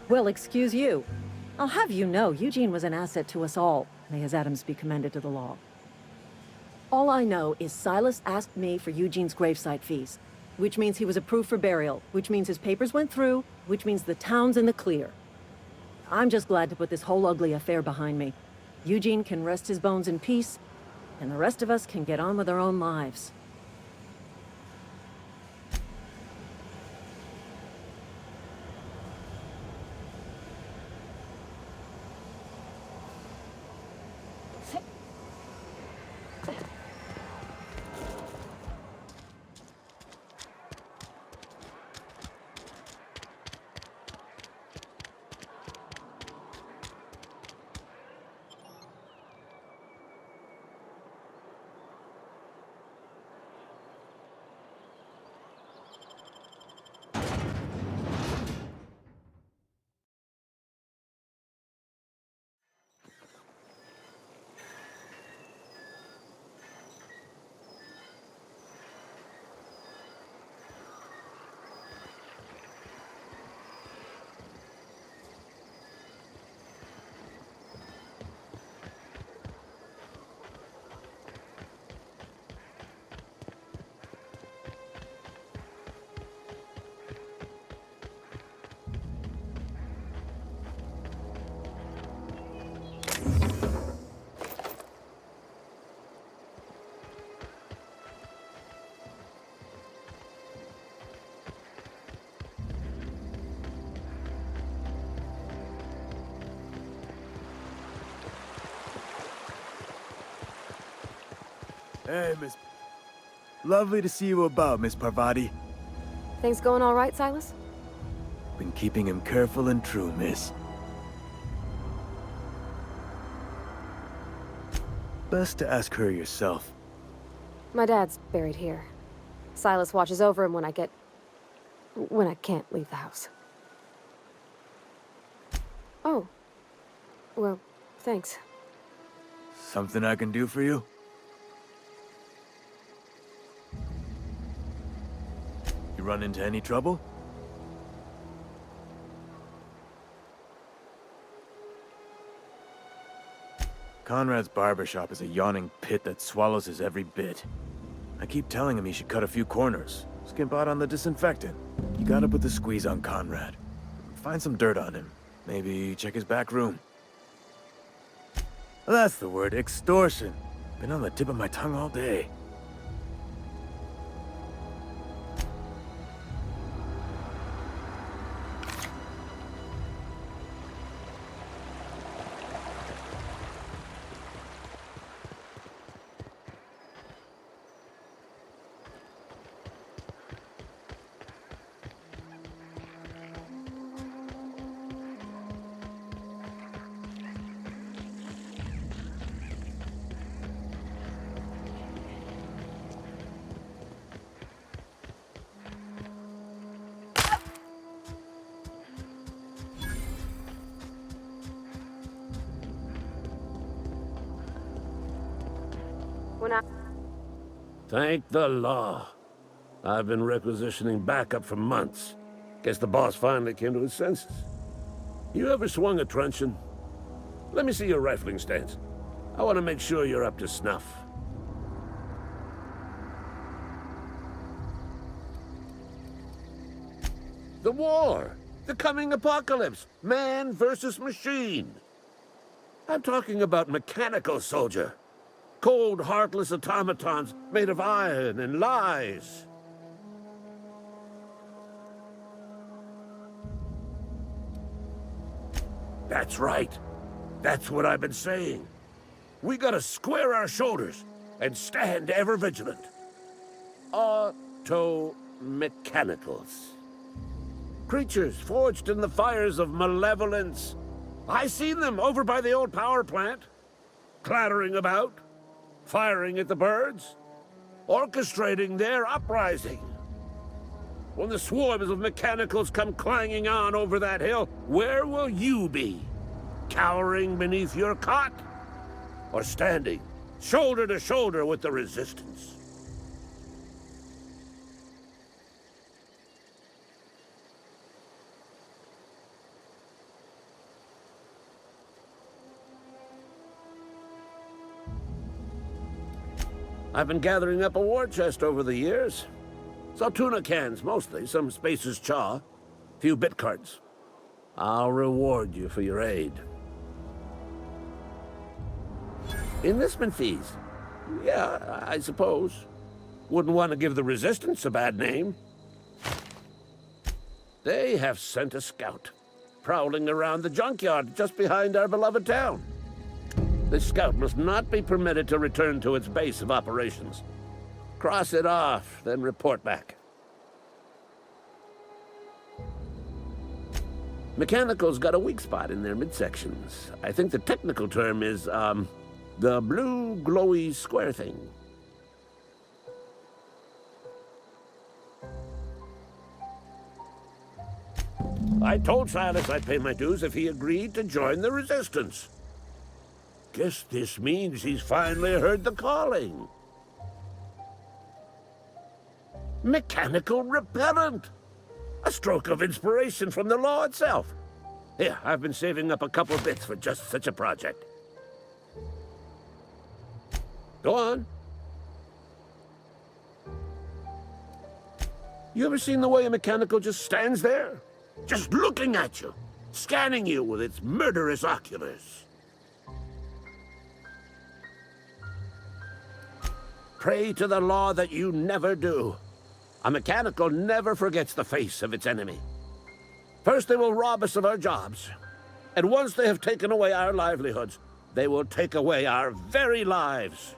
Well, excuse you. I'll have you know, Eugene was an asset to us all. May his atoms be commended to the law. All I know is Silas asked me for Eugene's gravesite fees, which means he was approved for burial, which means his papers went through, which means the town's in the clear. I'm just glad to put this whole ugly affair behind me. Eugene can rest his bones in peace, and the rest of us can get on with our own lives. Hey, Miss... Lovely to see you about, Miss Parvati. Things going all right, Silas? Been keeping him careful and true, miss. Best to ask her yourself. My dad's buried here. Silas watches over him when I can't leave the house. Oh. Well, thanks. Something I can do for you? You run into any trouble? Conrad's barbershop is a yawning pit that swallows his every bit. I keep telling him he should cut a few corners. Skimp out on the disinfectant. You gotta put the squeeze on Conrad. Find some dirt on him. Maybe check his back room. That's the word, extortion. Been on the tip of my tongue all day. Thank the law. I've been requisitioning backup for months. Guess the boss finally came to his senses. You ever swung a truncheon? Let me see your rifling stance. I want to make sure you're up to snuff. The war! The coming apocalypse! Man versus machine! I'm talking about mechanical soldier. Cold, heartless automatons made of iron and lies. That's right. That's what I've been saying. We gotta square our shoulders and stand ever vigilant. Auto-mechanicals. Creatures forged in the fires of malevolence. I seen them over by the old power plant. Clattering about. Firing at the birds, orchestrating their uprising. When the swarms of mechanicals come clanging on over that hill, where will you be? Cowering beneath your cot? Or standing, shoulder to shoulder with the resistance? I've been gathering up a war chest over the years. Saltuna cans, mostly, some Spacer's chaw, few bit cards. I'll reward you for your aid. Enlistment fees? Yeah, I suppose. Wouldn't want to give the Resistance a bad name. They have sent a scout, prowling around the junkyard just behind our beloved town. This scout must not be permitted to return to its base of operations. Cross it off, then report back. Mechanical's got a weak spot in their midsections. I think the technical term is, the blue glowy square thing. I told Silas I'd pay my dues if he agreed to join the Resistance. Guess this means he's finally heard the calling. Mechanical repellent! A stroke of inspiration from the law itself. Here, I've been saving up a couple bits for just such a project. Go on. You ever seen the way a mechanical just stands there? Just looking at you, scanning you with its murderous oculars. Pray to the law that you never do. A mechanical never forgets the face of its enemy. First they will rob us of our jobs, and once they have taken away our livelihoods, they will take away our very lives.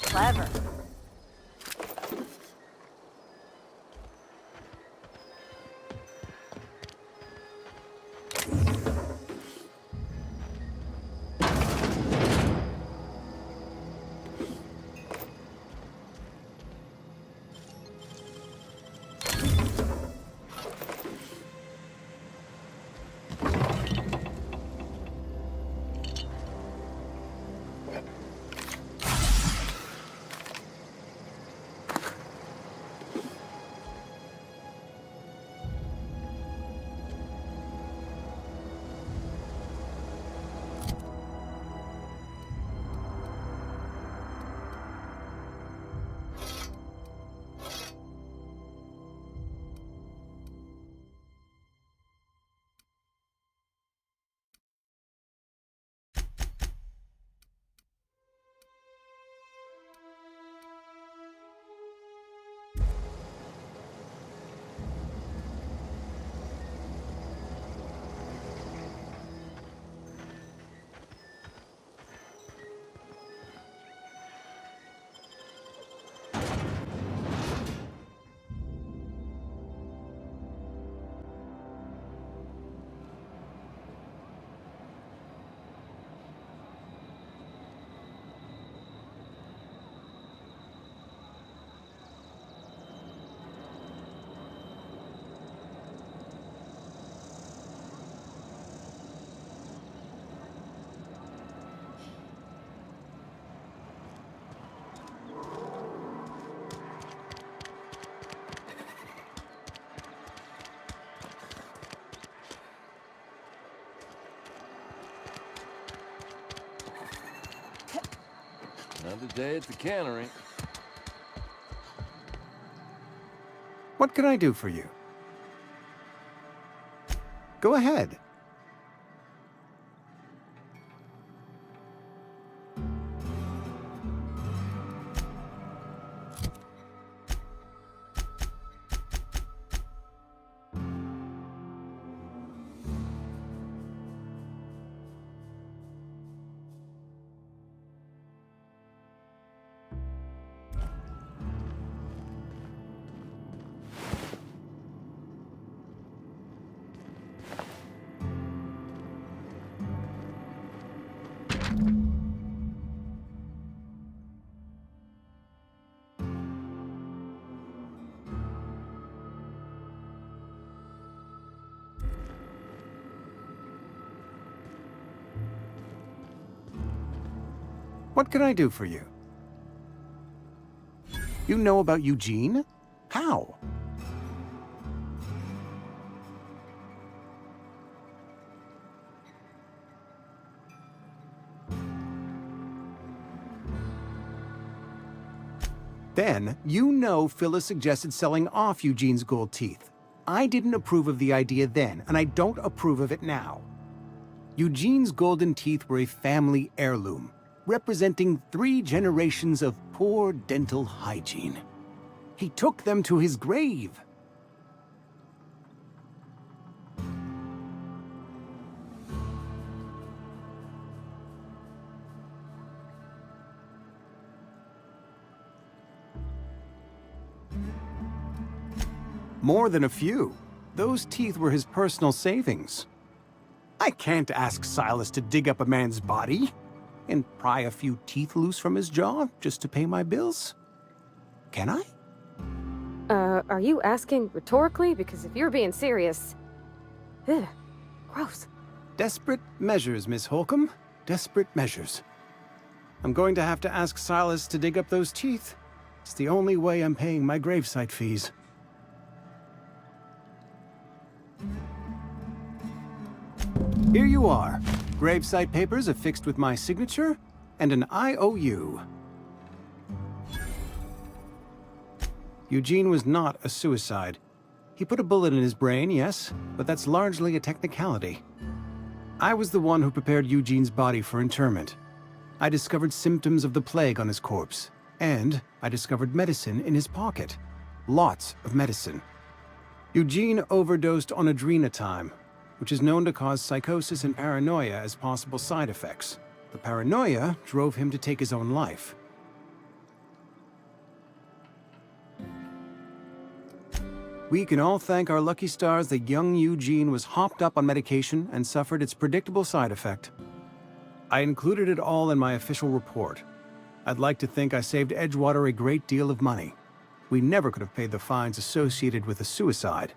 Clever. Another day at the cannery. What can I do for you? Go ahead. What can I do for you? You know about Eugene? How? Then, you know Phyllis suggested selling off Eugene's gold teeth. I didn't approve of the idea then, and I don't approve of it now. Eugene's golden teeth were a family heirloom, representing 3 generations of poor dental hygiene. He took them to his grave. More than a few. Those teeth were his personal savings. I can't ask Silas to dig up a man's body and pry a few teeth loose from his jaw just to pay my bills. Can I? Are you asking rhetorically? Because if you're being serious... Ugh, gross. Desperate measures, Miss Holcomb. Desperate measures. I'm going to have to ask Silas to dig up those teeth. It's the only way I'm paying my gravesite fees. Here you are. Gravesite papers affixed with my signature and an IOU. Eugene was not a suicide. He put a bullet in his brain, yes, but that's largely a technicality. I was the one who prepared Eugene's body for interment. I discovered symptoms of the plague on his corpse, and I discovered medicine in his pocket. Lots of medicine. Eugene overdosed on adrenatime, which is known to cause psychosis and paranoia as possible side effects. The paranoia drove him to take his own life. We can all thank our lucky stars that young Eugene was hopped up on medication and suffered its predictable side effect. I included it all in my official report. I'd like to think I saved Edgewater a great deal of money. We never could have paid the fines associated with a suicide.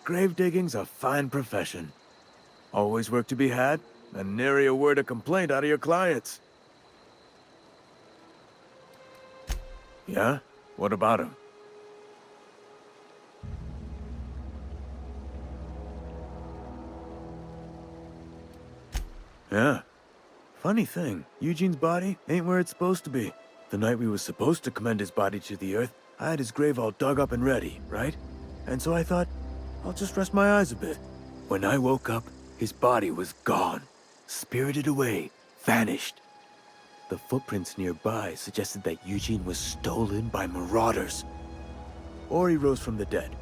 Grave digging's a fine profession. Always work to be had, and nary a word of complaint out of your clients. Yeah? What about him? Yeah. Funny thing, Eugene's body ain't where it's supposed to be. The night we was supposed to commend his body to the earth, I had his grave all dug up and ready, right? And so I thought, I'll just rest my eyes a bit. When I woke up, his body was gone. Spirited away. Vanished. The footprints nearby suggested that Eugene was stolen by marauders. Or he rose from the dead.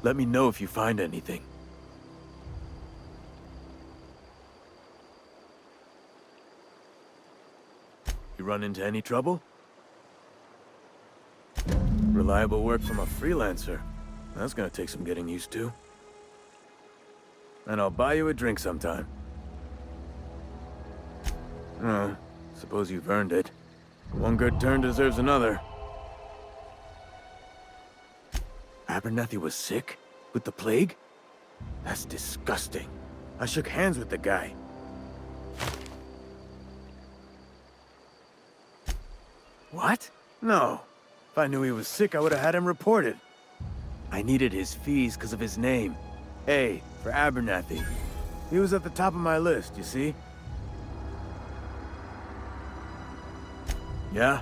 Let me know if you find anything. You run into any trouble? Reliable work from a freelancer. That's gonna take some getting used to. And I'll buy you a drink sometime. Oh, suppose you've earned it. One good turn deserves another. Abernathy was sick? With the plague? That's disgusting. I shook hands with the guy. What? No. If I knew he was sick, I would have had him reported. I needed his fees because of his name. A, for Abernathy. He was at the top of my list, you see? Yeah?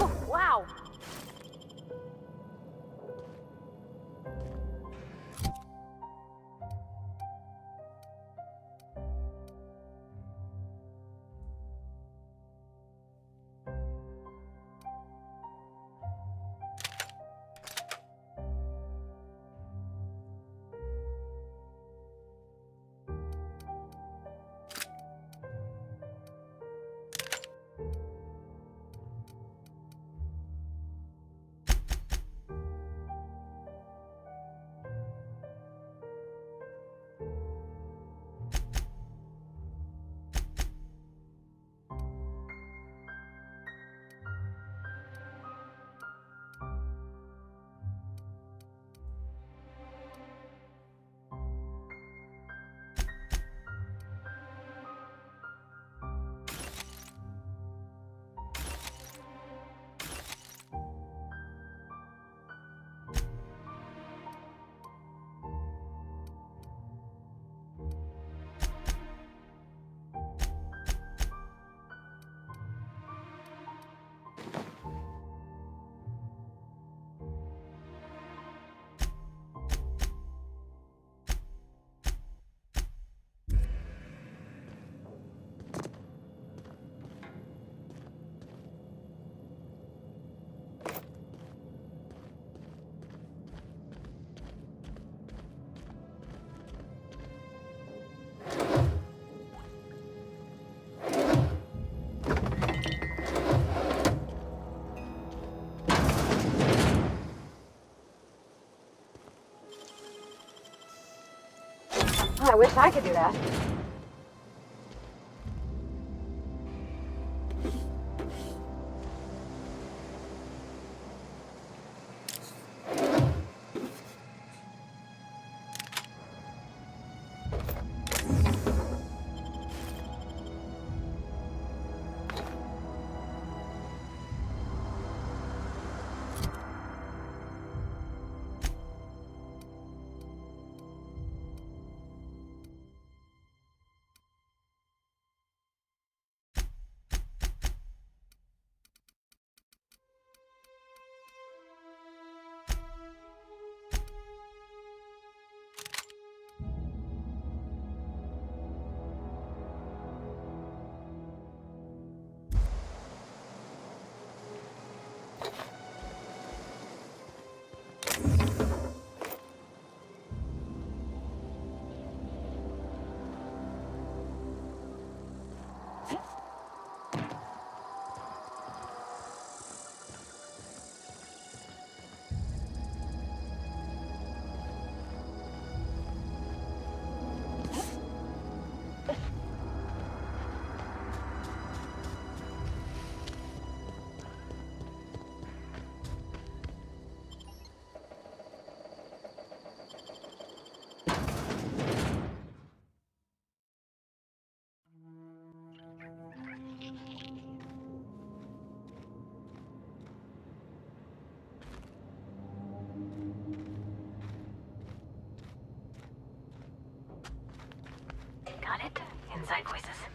Oh, wow! I wish I could do that. Got it? Inside voices.